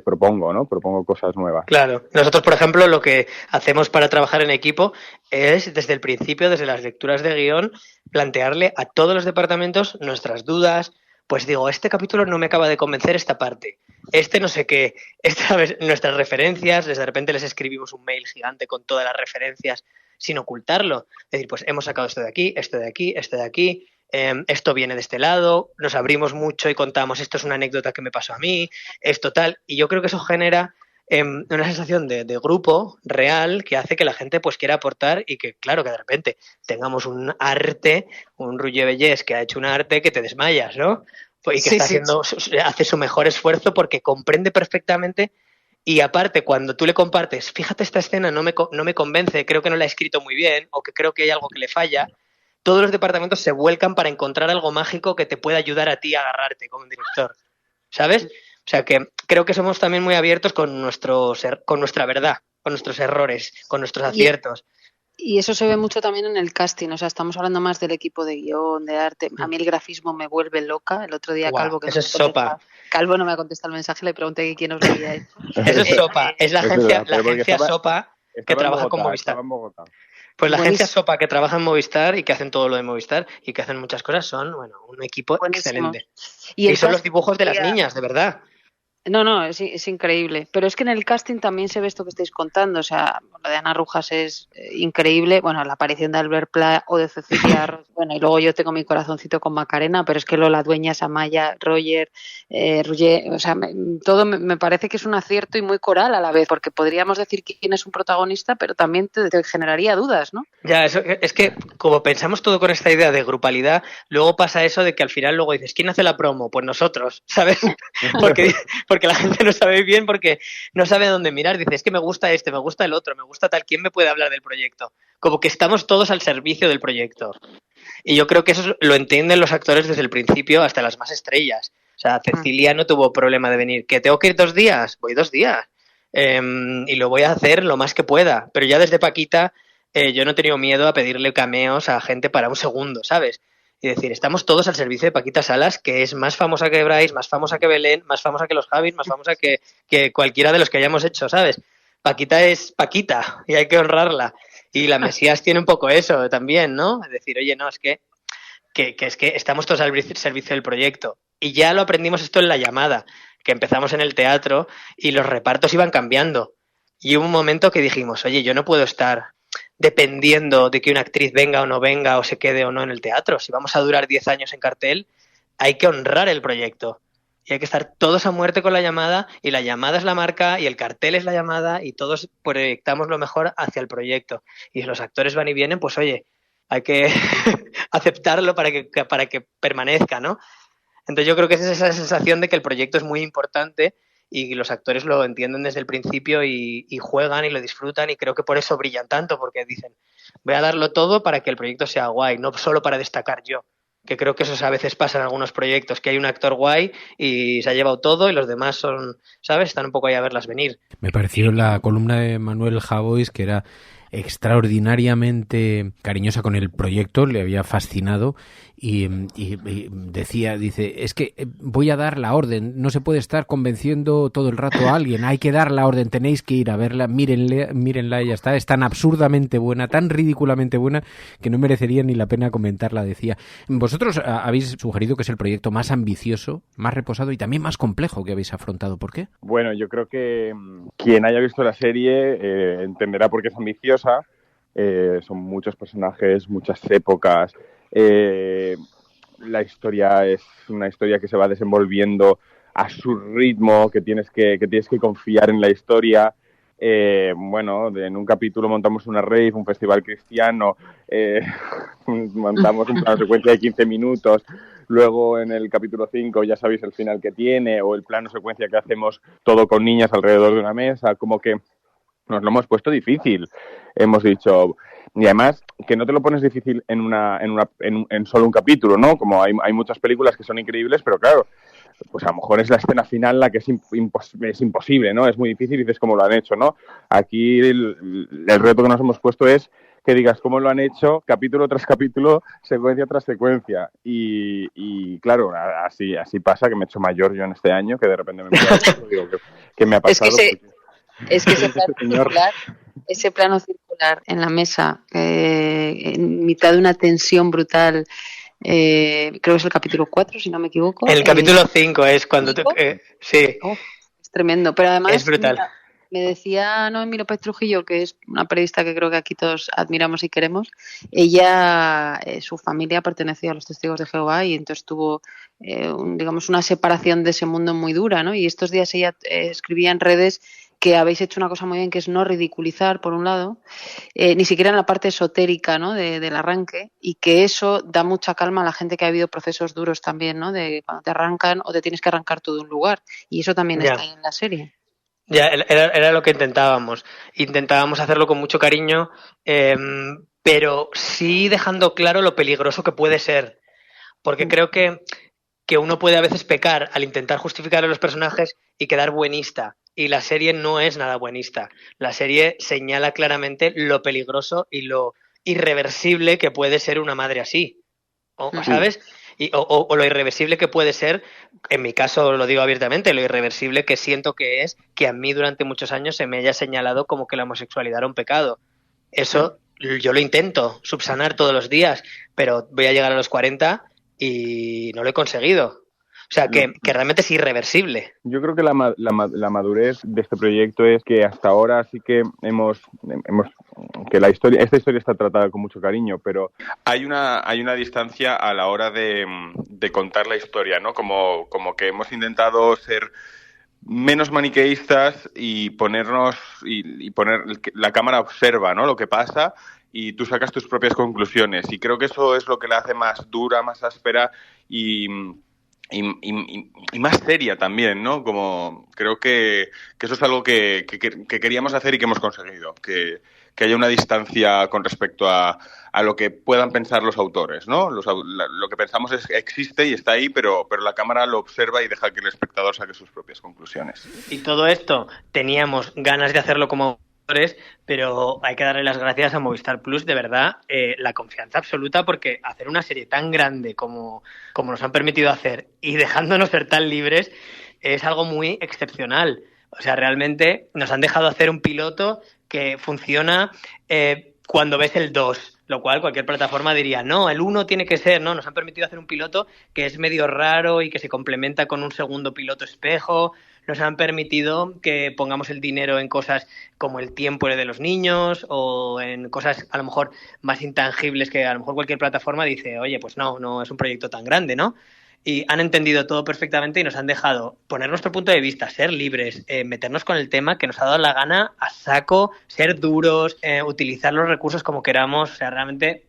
propongo, ¿no? Propongo cosas nuevas. Claro. Nosotros, por ejemplo, lo que hacemos para trabajar en equipo es, desde el principio, desde las lecturas de guión, plantearle a todos los departamentos nuestras dudas. Pues digo, este capítulo no me acaba de convencer esta parte, no sé qué, nuestras referencias, de repente les escribimos un mail gigante con todas las referencias sin ocultarlo. Es decir, pues hemos sacado esto de aquí, esto de aquí, esto de aquí, esto viene de este lado, nos abrimos mucho y contamos, esto es una anécdota que me pasó a mí, esto tal, y yo creo que eso genera una sensación de grupo real que hace que la gente pues quiera aportar y que, claro, que de repente tengamos un arte, un Roger Bellés que ha hecho un arte que te desmayas, ¿no? Y que hace su mejor esfuerzo porque comprende perfectamente. Y aparte, cuando tú le compartes, fíjate, esta escena no me convence, creo que no la he escrito muy bien o que creo que hay algo que le falla, todos los departamentos se vuelcan para encontrar algo mágico que te pueda ayudar a ti a agarrarte como director, ¿sabes? O sea que creo que somos también muy abiertos con nuestra verdad, con nuestros errores, con nuestros aciertos. Y eso se ve mucho también en el casting, o sea, estamos hablando más del equipo de guión, de arte. A mí el grafismo me vuelve loca. El otro día Calvo, que eso es sopa. Calvo no me ha contestado el mensaje, le pregunté quién os lo había hecho. Eso es sopa, es la agencia Sopa que trabaja con Movistar. Pues la agencia Sopa que trabaja en Movistar y que hacen todo lo de Movistar y que hacen muchas cosas son, un equipo excelente. Y son los dibujos de las niñas, de verdad. No, es increíble. Pero es que en el casting también se ve esto que estáis contando. O sea, lo de Ana Rujas es increíble. Bueno, la aparición de Albert Pla o de Cecilia bueno, y luego yo tengo mi corazoncito con Macarena, pero es que Lola Dueñas, Amaya, Roger, o sea, todo me parece que es un acierto y muy coral a la vez, porque podríamos decir quién es un protagonista, pero también te generaría dudas, ¿no? Ya, eso, es que como pensamos todo con esta idea de grupalidad, luego pasa eso de que al final luego dices, ¿quién hace la promo? Pues nosotros, ¿sabes? Porque la gente no sabe bien, porque no sabe dónde mirar. Dice, es que me gusta me gusta el otro, me gusta tal. ¿Quién me puede hablar del proyecto? Como que estamos todos al servicio del proyecto. Y yo creo que eso lo entienden los actores desde el principio hasta las más estrellas. O sea, Cecilia no tuvo problema de venir. ¿Que tengo que ir 2 días? Voy 2 días. Y lo voy a hacer lo más que pueda. Pero ya desde Paquita yo no he tenido miedo a pedirle cameos a gente para un segundo, ¿sabes? Y decir, estamos todos al servicio de Paquita Salas, que es más famosa que Bryce, más famosa que Belén, más famosa que los Javis, más famosa que cualquiera de los que hayamos hecho, ¿sabes? Paquita es Paquita y hay que honrarla. Y la Mesías tiene un poco eso también, ¿no? Es decir, oye, no, es que estamos todos al servicio del proyecto. Y ya lo aprendimos esto en La Llamada, que empezamos en el teatro y los repartos iban cambiando. Y hubo un momento que dijimos, oye, yo no puedo estar dependiendo de que una actriz venga o no venga o se quede o no en el teatro. Si vamos a durar 10 años en cartel, hay que honrar el proyecto. Y hay que estar todos a muerte con La Llamada, y La Llamada es la marca y el cartel es La Llamada y todos proyectamos lo mejor hacia el proyecto. Y si los actores van y vienen, pues oye, hay que aceptarlo para que permanezca, ¿no? Entonces yo creo que es esa sensación de que el proyecto es muy importante y los actores lo entienden desde el principio y juegan y lo disfrutan, y creo que por eso brillan tanto, porque dicen, voy a darlo todo para que el proyecto sea guay, no solo para destacar yo, que creo que eso a veces pasa en algunos proyectos, que hay un actor guay y se ha llevado todo y los demás son, ¿sabes?, están un poco ahí a verlas venir. Me pareció la columna de Manuel Javois, que era extraordinariamente cariñosa con el proyecto, le había fascinado, y dice, es que voy a dar la orden, no se puede estar convenciendo todo el rato a alguien, hay que dar la orden, tenéis que ir a verla, mírenla y ya está, es tan absurdamente buena, tan ridículamente buena, que no merecería ni la pena comentarla, decía. Vosotros habéis sugerido que es el proyecto más ambicioso, más reposado y también más complejo que habéis afrontado. ¿Por qué? Bueno, yo creo que quien haya visto la serie entenderá por qué es ambiciosa. Son muchos personajes, muchas épocas. La historia es una historia que se va desenvolviendo a su ritmo, que tienes que confiar en la historia. Bueno, en un capítulo montamos una rave, un festival cristiano, montamos una secuencia de 15 minutos. Luego en el capítulo 5 ya sabéis el final que tiene, o el plano secuencia que hacemos todo con niñas alrededor de una mesa, como que nos lo hemos puesto difícil. Hemos dicho, y además que no te lo pones difícil en solo un capítulo, ¿no? Como hay muchas películas que son increíbles, pero claro, pues a lo mejor es la escena final la que es imposible, ¿no? Es muy difícil y dices cómo lo han hecho, ¿no? Aquí el reto que nos hemos puesto es que digas cómo lo han hecho, capítulo tras capítulo, secuencia tras secuencia. Y claro, así pasa, que me he hecho mayor yo en este año, que de repente me digo que me ha pasado. Es que ese plano circular en la mesa, en mitad de una tensión brutal, creo que es el capítulo 4, si no me equivoco. El capítulo 5 es cuando... sí. Es tremendo, pero además... Es brutal. Mira, me decía Noemí López Trujillo, que es una periodista que creo que aquí todos admiramos y queremos. Ella, su familia pertenecía a los Testigos de Jehová y entonces tuvo, digamos, una separación de ese mundo muy dura, ¿no? Y estos días ella escribía en redes que habéis hecho una cosa muy bien, que es no ridiculizar, por un lado, ni siquiera en la parte esotérica, ¿no? del arranque, y que eso da mucha calma a la gente que ha habido procesos duros también, ¿no? De cuando te arrancan o te tienes que arrancar tú de un lugar, y eso también está ahí en la serie. Ya, era lo que intentábamos. Intentábamos hacerlo con mucho cariño, pero sí dejando claro lo peligroso que puede ser. Porque creo que uno puede a veces pecar al intentar justificar a los personajes y quedar buenista. Y la serie no es nada buenista. La serie señala claramente lo peligroso y lo irreversible que puede ser una madre así. ¿Sabes? O lo irreversible que puede ser, en mi caso lo digo abiertamente, lo irreversible que siento que es que a mí durante muchos años se me haya señalado como que la homosexualidad era un pecado. Eso yo lo intento subsanar todos los días, pero voy a llegar a los 40 y no lo he conseguido. O sea, que realmente es irreversible. Yo creo que la madurez de este proyecto es que hasta ahora sí que hemos que esta historia está tratada con mucho cariño, pero hay una distancia a la hora de contar la historia, ¿no? Como que hemos intentado ser menos maniqueístas y ponernos y poner la cámara observa, ¿no? Lo que pasa y tú sacas tus propias conclusiones, y creo que eso es lo que la hace más dura, más áspera y más seria también, ¿no? Como creo que eso es algo que queríamos hacer y que hemos conseguido, que haya una distancia con respecto a lo que puedan pensar los autores, ¿no? Lo que pensamos existe y está ahí, pero la cámara lo observa y deja que el espectador saque sus propias conclusiones. Y todo esto teníamos ganas de hacerlo como autores, pero hay que darle las gracias a Movistar Plus, de verdad, la confianza absoluta, porque hacer una serie tan grande como nos han permitido hacer y dejándonos ser tan libres es algo muy excepcional. O sea, realmente nos han dejado hacer un piloto que funciona cuando ves el 2, lo cual cualquier plataforma diría, no, el 1 tiene que ser, no, nos han permitido hacer un piloto que es medio raro y que se complementa con un segundo piloto espejo. Nos han permitido que pongamos el dinero en cosas como el tiempo de los niños o en cosas a lo mejor más intangibles que a lo mejor cualquier plataforma dice, oye, pues no es un proyecto tan grande, ¿no? Y han entendido todo perfectamente y nos han dejado poner nuestro punto de vista, ser libres, meternos con el tema que nos ha dado la gana a saco, ser duros, utilizar los recursos como queramos. O sea, realmente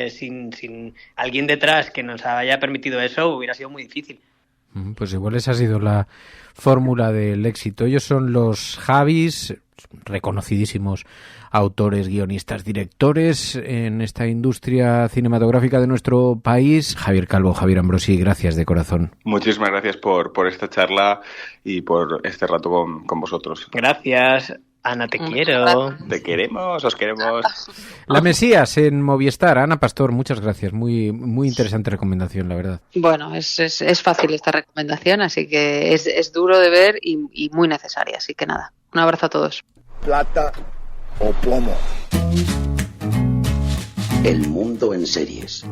sin alguien detrás que nos haya permitido eso hubiera sido muy difícil. Pues igual esa ha sido la fórmula del éxito. Ellos son los Javis, reconocidísimos autores, guionistas, directores en esta industria cinematográfica de nuestro país. Javier Calvo, Javier Ambrosi, gracias de corazón. Muchísimas gracias por esta charla y por este rato con vosotros. Gracias. Ana, te quiero. Te queremos, os queremos. La Mesías en Movistar. Ana Pastor, muchas gracias. Muy, muy interesante recomendación, la verdad. Bueno, es fácil esta recomendación, así que es duro de ver y muy necesaria. Así que nada, un abrazo a todos. Plata o plomo. El mundo en series.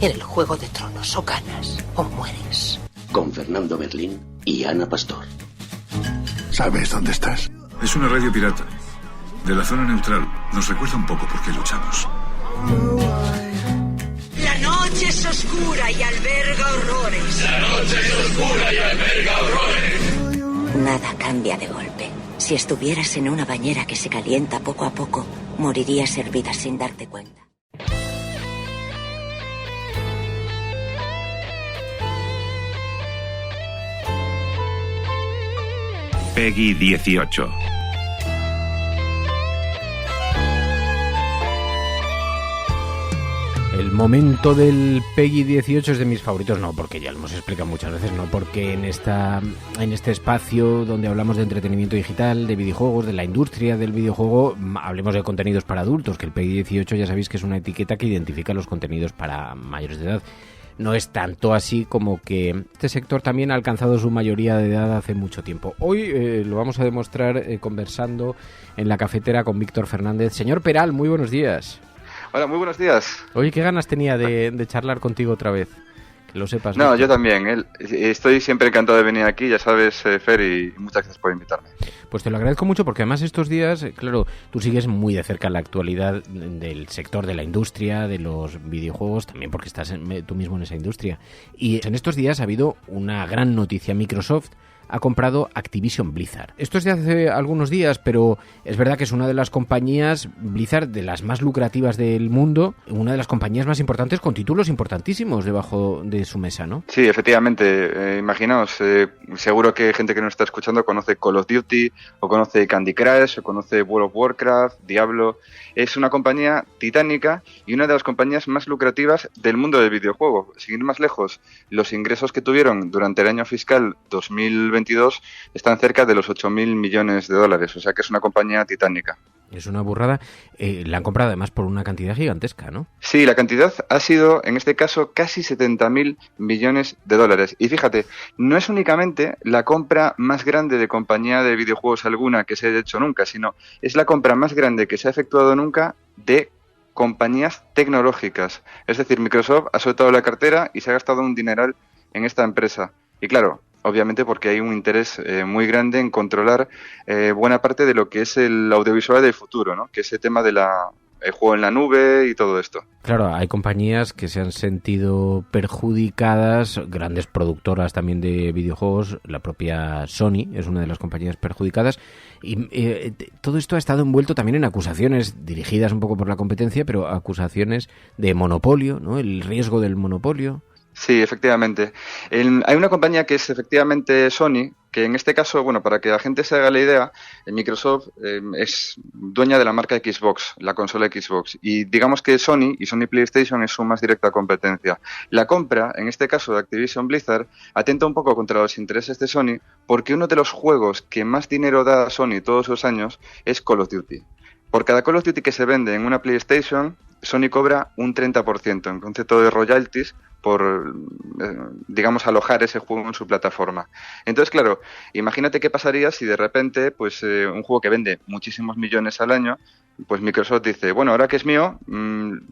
En el Juego de Tronos, o ganas o mueres. Con Fernando Berlín y Ana Pastor. ¿Sabes dónde estás? Es una radio pirata. De la zona neutral. Nos recuerda un poco por qué luchamos. La noche es oscura y alberga horrores. La noche es oscura y alberga horrores. Nada cambia de golpe. Si estuvieras en una bañera que se calienta poco a poco, morirías hervida sin darte cuenta. Peggy 18. El momento del Peggy 18 es de mis favoritos, no porque ya lo hemos explicado muchas veces, no porque en este espacio donde hablamos de entretenimiento digital, de videojuegos, de la industria del videojuego, hablemos de contenidos para adultos, que el Peggy 18 ya sabéis que es una etiqueta que identifica los contenidos para mayores de edad. No es tanto así como que este sector también ha alcanzado su mayoría de edad hace mucho tiempo. Hoy lo vamos a demostrar conversando en la cafetera con Víctor Fernández. Señor Peral, muy buenos días. Hola, muy buenos días. Oye, qué ganas tenía de charlar contigo otra vez. Que lo sepas. No, yo también. Estoy siempre encantado de venir aquí, ya sabes, Fer, y muchas gracias por invitarme. Pues te lo agradezco mucho porque además estos días, claro, tú sigues muy de cerca la actualidad del sector de la industria, de los videojuegos, también porque estás tú mismo en esa industria. Y en estos días ha habido una gran noticia. Microsoft ha comprado Activision Blizzard. Esto es de hace algunos días, pero es verdad que es una de las compañías, Blizzard, de las más lucrativas del mundo, una de las compañías más importantes con títulos importantísimos debajo de su mesa, ¿no? Sí, efectivamente. Imaginaos, seguro que gente que nos está escuchando conoce Call of Duty, o conoce Candy Crush, o conoce World of Warcraft, Diablo. Es una compañía titánica y una de las compañías más lucrativas del mundo del videojuego. Sin ir más lejos, los ingresos que tuvieron durante el año fiscal 2022 están cerca de los 8.000 millones de dólares, o sea que es una compañía titánica. Es una burrada. La han comprado además por una cantidad gigantesca, ¿no? Sí, la cantidad ha sido, en este caso, casi 70.000 millones de dólares. Y fíjate, no es únicamente la compra más grande de compañía de videojuegos alguna que se haya hecho nunca, sino es la compra más grande que se ha efectuado nunca de compañías tecnológicas. Es decir, Microsoft ha soltado la cartera y se ha gastado un dineral en esta empresa. Y claro, obviamente porque hay un interés muy grande en controlar buena parte de lo que es el audiovisual del futuro, ¿no? Que es el tema de el juego en la nube y todo esto. Claro, hay compañías que se han sentido perjudicadas, grandes productoras también de videojuegos, la propia Sony es una de las compañías perjudicadas, y todo esto ha estado envuelto también en acusaciones dirigidas un poco por la competencia, pero acusaciones de monopolio, ¿no? El riesgo del monopolio. Sí, efectivamente. Hay una compañía que es efectivamente Sony, que en este caso, bueno, para que la gente se haga la idea, Microsoft es dueña de la marca Xbox, la consola Xbox, y digamos que Sony y Sony PlayStation es su más directa competencia. La compra, en este caso de Activision Blizzard, atenta un poco contra los intereses de Sony, porque uno de los juegos que más dinero da a Sony todos los años es Call of Duty. Por cada Call of Duty que se vende en una PlayStation, Sony cobra un 30% en concepto de royalties por, digamos, alojar ese juego en su plataforma. Entonces, claro, imagínate qué pasaría si de repente, pues, un juego que vende muchísimos millones al año, pues Microsoft dice, bueno, ahora que es mío,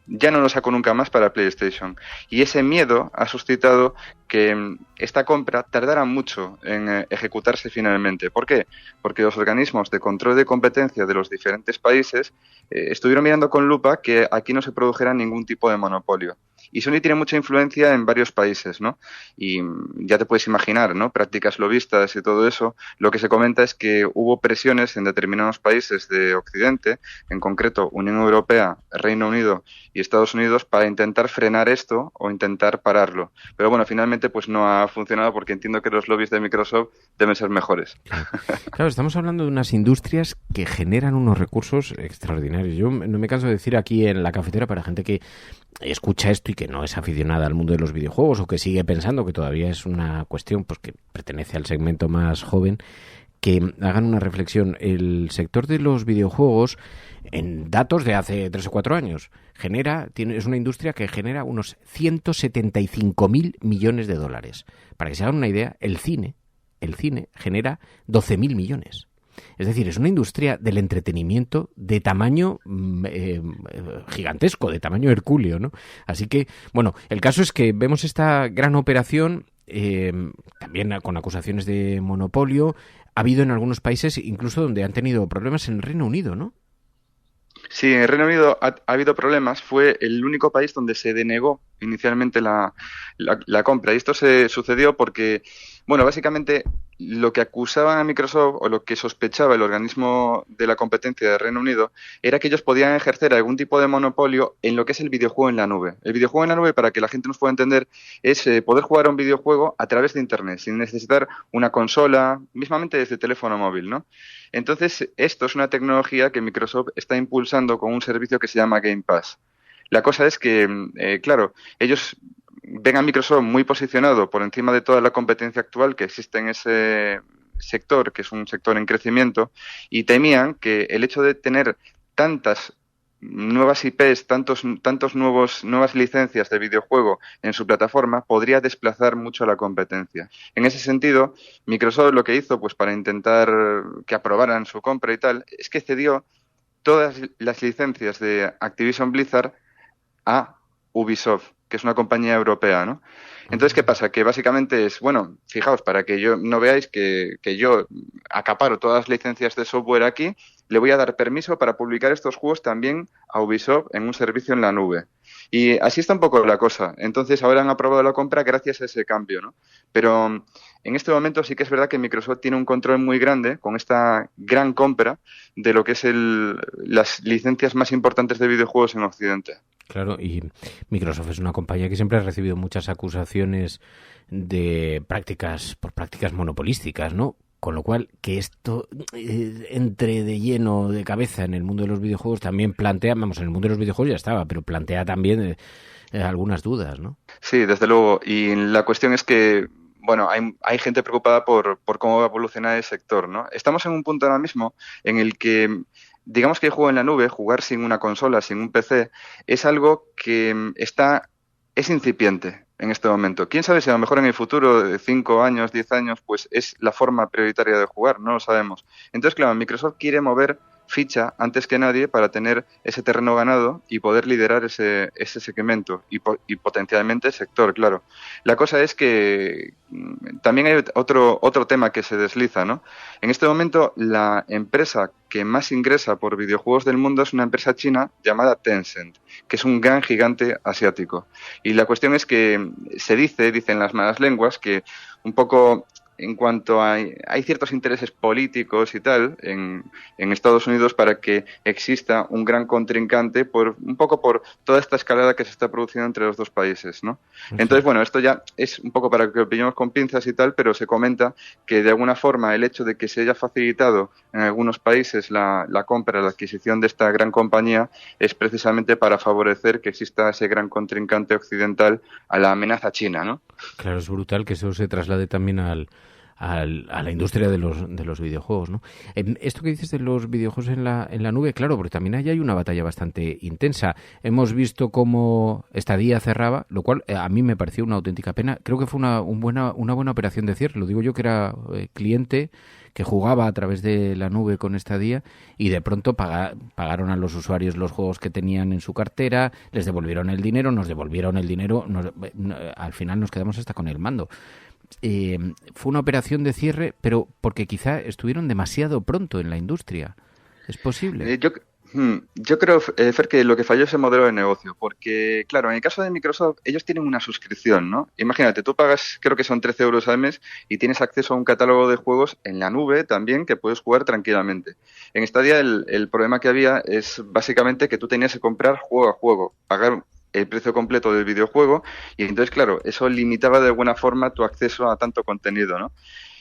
ya no lo saco nunca más para PlayStation. Y ese miedo ha suscitado que esta compra tardara mucho en ejecutarse finalmente. ¿Por qué? Porque los organismos de control de competencia de los diferentes países estuvieron mirando con lupa que aquí no se produjera ningún tipo de monopolio. Y Sony tiene mucha influencia en varios países, ¿no? Y ya te puedes imaginar, ¿no? Prácticas lobistas y todo eso. Lo que se comenta es que hubo presiones en determinados países de Occidente, en concreto Unión Europea, Reino Unido y Estados Unidos, para intentar frenar esto o intentar pararlo. Pero bueno, finalmente pues no ha funcionado porque entiendo que los lobbies de Microsoft deben ser mejores. Claro, estamos hablando de unas industrias que generan unos recursos extraordinarios. Yo no me canso de decir aquí en la cafetera, para gente que escucha esto y que no es aficionada al mundo de los videojuegos o que sigue pensando que todavía es una cuestión pues que pertenece al segmento más joven, que hagan una reflexión. El sector de los videojuegos, en datos de hace 3 o 4 años, es una industria que genera unos 175.000 millones de dólares. Para que se hagan una idea, el cine genera 12.000 millones. Es decir, es una industria del entretenimiento de tamaño gigantesco, de tamaño hercúleo, ¿no? Así que, bueno, el caso es que vemos esta gran operación, también con acusaciones de monopolio. Ha habido en algunos países, incluso donde han tenido problemas, en el Reino Unido, ¿no? Sí, en el Reino Unido ha habido problemas. Fue el único país donde se denegó inicialmente la compra. Y esto se sucedió porque, bueno, básicamente lo que acusaban a Microsoft o lo que sospechaba el organismo de la competencia del Reino Unido era que ellos podían ejercer algún tipo de monopolio en lo que es el videojuego en la nube. El videojuego en la nube, para que la gente nos pueda entender, es poder jugar a un videojuego a través de Internet, sin necesitar una consola, mismamente desde teléfono móvil, ¿no? Entonces, esto es una tecnología que Microsoft está impulsando con un servicio que se llama Game Pass. La cosa es que, claro, ellos ven a Microsoft muy posicionado por encima de toda la competencia actual que existe en ese sector, que es un sector en crecimiento, y temían que el hecho de tener tantas nuevas IPs, nuevas licencias de videojuego en su plataforma podría desplazar mucho a la competencia. En ese sentido, Microsoft lo que hizo, pues para intentar que aprobaran su compra y tal, es que cedió todas las licencias de Activision Blizzard a Ubisoft, que es una compañía europea, ¿no? Entonces, ¿qué pasa? Que básicamente es, bueno, fijaos, para que no veáis que yo acaparo todas las licencias de software aquí, le voy a dar permiso para publicar estos juegos también a Ubisoft en un servicio en la nube. Y así está un poco la cosa. Entonces, ahora han aprobado la compra gracias a ese cambio, ¿no? Pero en este momento sí que es verdad que Microsoft tiene un control muy grande con esta gran compra de lo que es las licencias más importantes de videojuegos en Occidente. Claro, y Microsoft es una compañía que siempre ha recibido muchas acusaciones de prácticas monopolísticas, ¿no? Con lo cual, que esto entre de lleno de cabeza en el mundo de los videojuegos también plantea, en el mundo de los videojuegos ya estaba, pero plantea también algunas dudas, ¿no? Sí, desde luego. Y la cuestión es que, bueno, hay gente preocupada por cómo va a evolucionar el sector, ¿no? Estamos en un punto ahora mismo en el que, digamos que el juego en la nube, jugar sin una consola, sin un PC, es algo que es incipiente en este momento. ¿Quién sabe si a lo mejor en el futuro, de 5 años, 10 años, pues es la forma prioritaria de jugar? No lo sabemos. Entonces, claro, Microsoft quiere mover ficha antes que nadie para tener ese terreno ganado y poder liderar ese segmento y potencialmente el sector, claro. La cosa es que también hay otro tema que se desliza, ¿no? En este momento, la empresa que más ingresa por videojuegos del mundo es una empresa china llamada Tencent, que es un gran gigante asiático. Y la cuestión es que dicen las malas lenguas, que un poco en cuanto hay ciertos intereses políticos y tal en Estados Unidos para que exista un gran contrincante un poco por toda esta escalada que se está produciendo entre los dos países, ¿no? Entonces, bueno, esto ya es un poco para que lo pillemos con pinzas y tal, pero se comenta que de alguna forma el hecho de que se haya facilitado en algunos países la compra, la adquisición de esta gran compañía es precisamente para favorecer que exista ese gran contrincante occidental a la amenaza china, ¿no? Claro, es brutal que eso se traslade también a la industria de los videojuegos, ¿no? Esto que dices de los videojuegos en la nube, claro, porque también ahí hay una batalla bastante intensa. Hemos visto cómo Stadia cerraba, lo cual a mí me pareció una auténtica pena. Creo que fue una buena operación de cierre. Lo digo yo, que era cliente que jugaba a través de la nube con Stadia y de pronto pagaron a los usuarios los juegos que tenían en su cartera, les devolvieron el dinero, nos devolvieron el dinero, al final nos quedamos hasta con el mando. Fue una operación de cierre, pero porque quizá estuvieron demasiado pronto en la industria. ¿Es posible? Yo creo, Fer, que lo que falló es el modelo de negocio, porque, claro, en el caso de Microsoft, ellos tienen una suscripción, ¿no? Imagínate, tú pagas, creo que son 13 euros al mes y tienes acceso a un catálogo de juegos en la nube también que puedes jugar tranquilamente. En Stadia el problema que había es básicamente que tú tenías que comprar juego a juego, pagar el precio completo del videojuego y entonces, claro, eso limitaba de alguna forma tu acceso a tanto contenido, ¿no?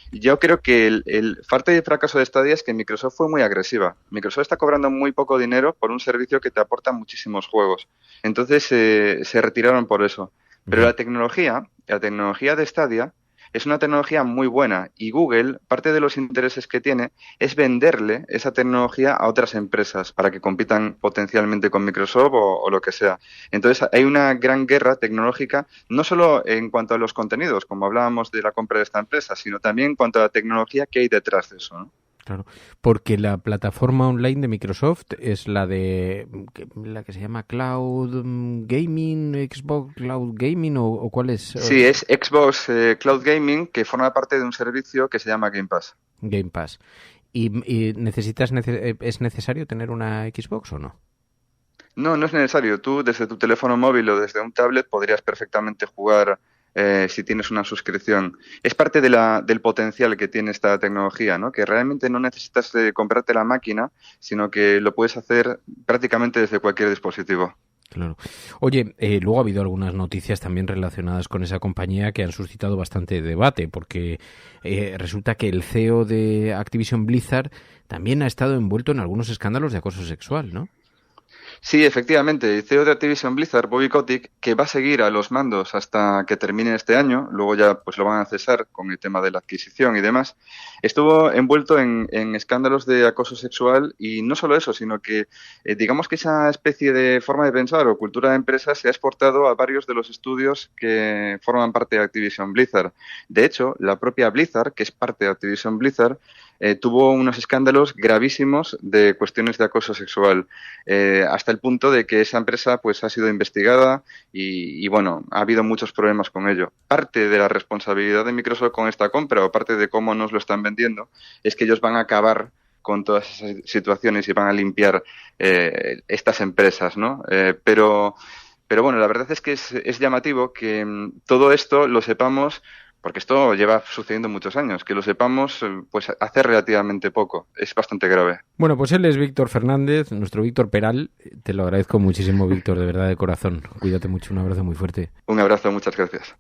Yo creo que el parte de fracaso de Stadia es que Microsoft fue muy agresiva. Microsoft está cobrando muy poco dinero por un servicio que te aporta muchísimos juegos. Entonces se retiraron por eso. Pero la tecnología de Stadia es una tecnología muy buena y Google, parte de los intereses que tiene es venderle esa tecnología a otras empresas para que compitan potencialmente con Microsoft o lo que sea. Entonces hay una gran guerra tecnológica, no solo en cuanto a los contenidos, como hablábamos de la compra de esta empresa, sino también en cuanto a la tecnología que hay detrás de eso, ¿no? Claro, porque la plataforma online de Microsoft es la que se llama Cloud Gaming, Xbox Cloud Gaming, ¿o cuál es? Sí, es Xbox Cloud Gaming, que forma parte de un servicio que se llama Game Pass. Game Pass. ¿Y es necesario tener una Xbox o no? No, no es necesario. Tú desde tu teléfono móvil o desde un tablet podrías perfectamente jugar si tienes una suscripción. Es parte del potencial que tiene esta tecnología, ¿no? Que realmente no necesitas comprarte la máquina, sino que lo puedes hacer prácticamente desde cualquier dispositivo. Claro. Oye, luego ha habido algunas noticias también relacionadas con esa compañía que han suscitado bastante debate, porque resulta que el CEO de Activision Blizzard también ha estado envuelto en algunos escándalos de acoso sexual, ¿no? Sí, efectivamente, el CEO de Activision Blizzard, Bobby Kotick, que va a seguir a los mandos hasta que termine este año, luego ya pues lo van a cesar con el tema de la adquisición y demás, estuvo envuelto en escándalos de acoso sexual y no solo eso, sino que digamos que esa especie de forma de pensar o cultura de empresa se ha exportado a varios de los estudios que forman parte de Activision Blizzard. De hecho, la propia Blizzard, que es parte de Activision Blizzard, tuvo unos escándalos gravísimos de cuestiones de acoso sexual, hasta el punto de que esa empresa pues ha sido investigada y bueno, ha habido muchos problemas con ello. Parte de la responsabilidad de Microsoft con esta compra o parte de cómo nos lo están vendiendo es que ellos van a acabar con todas esas situaciones y van a limpiar estas empresas, ¿no? Pero bueno, la verdad es que es llamativo que todo esto lo sepamos, porque esto lleva sucediendo muchos años, que lo sepamos pues hace relativamente poco. Es bastante grave. Bueno, pues él es Víctor Fernández, nuestro Víctor Peral. Te lo agradezco muchísimo, Víctor, de verdad, de corazón. Cuídate mucho, un abrazo muy fuerte. Un abrazo, muchas gracias.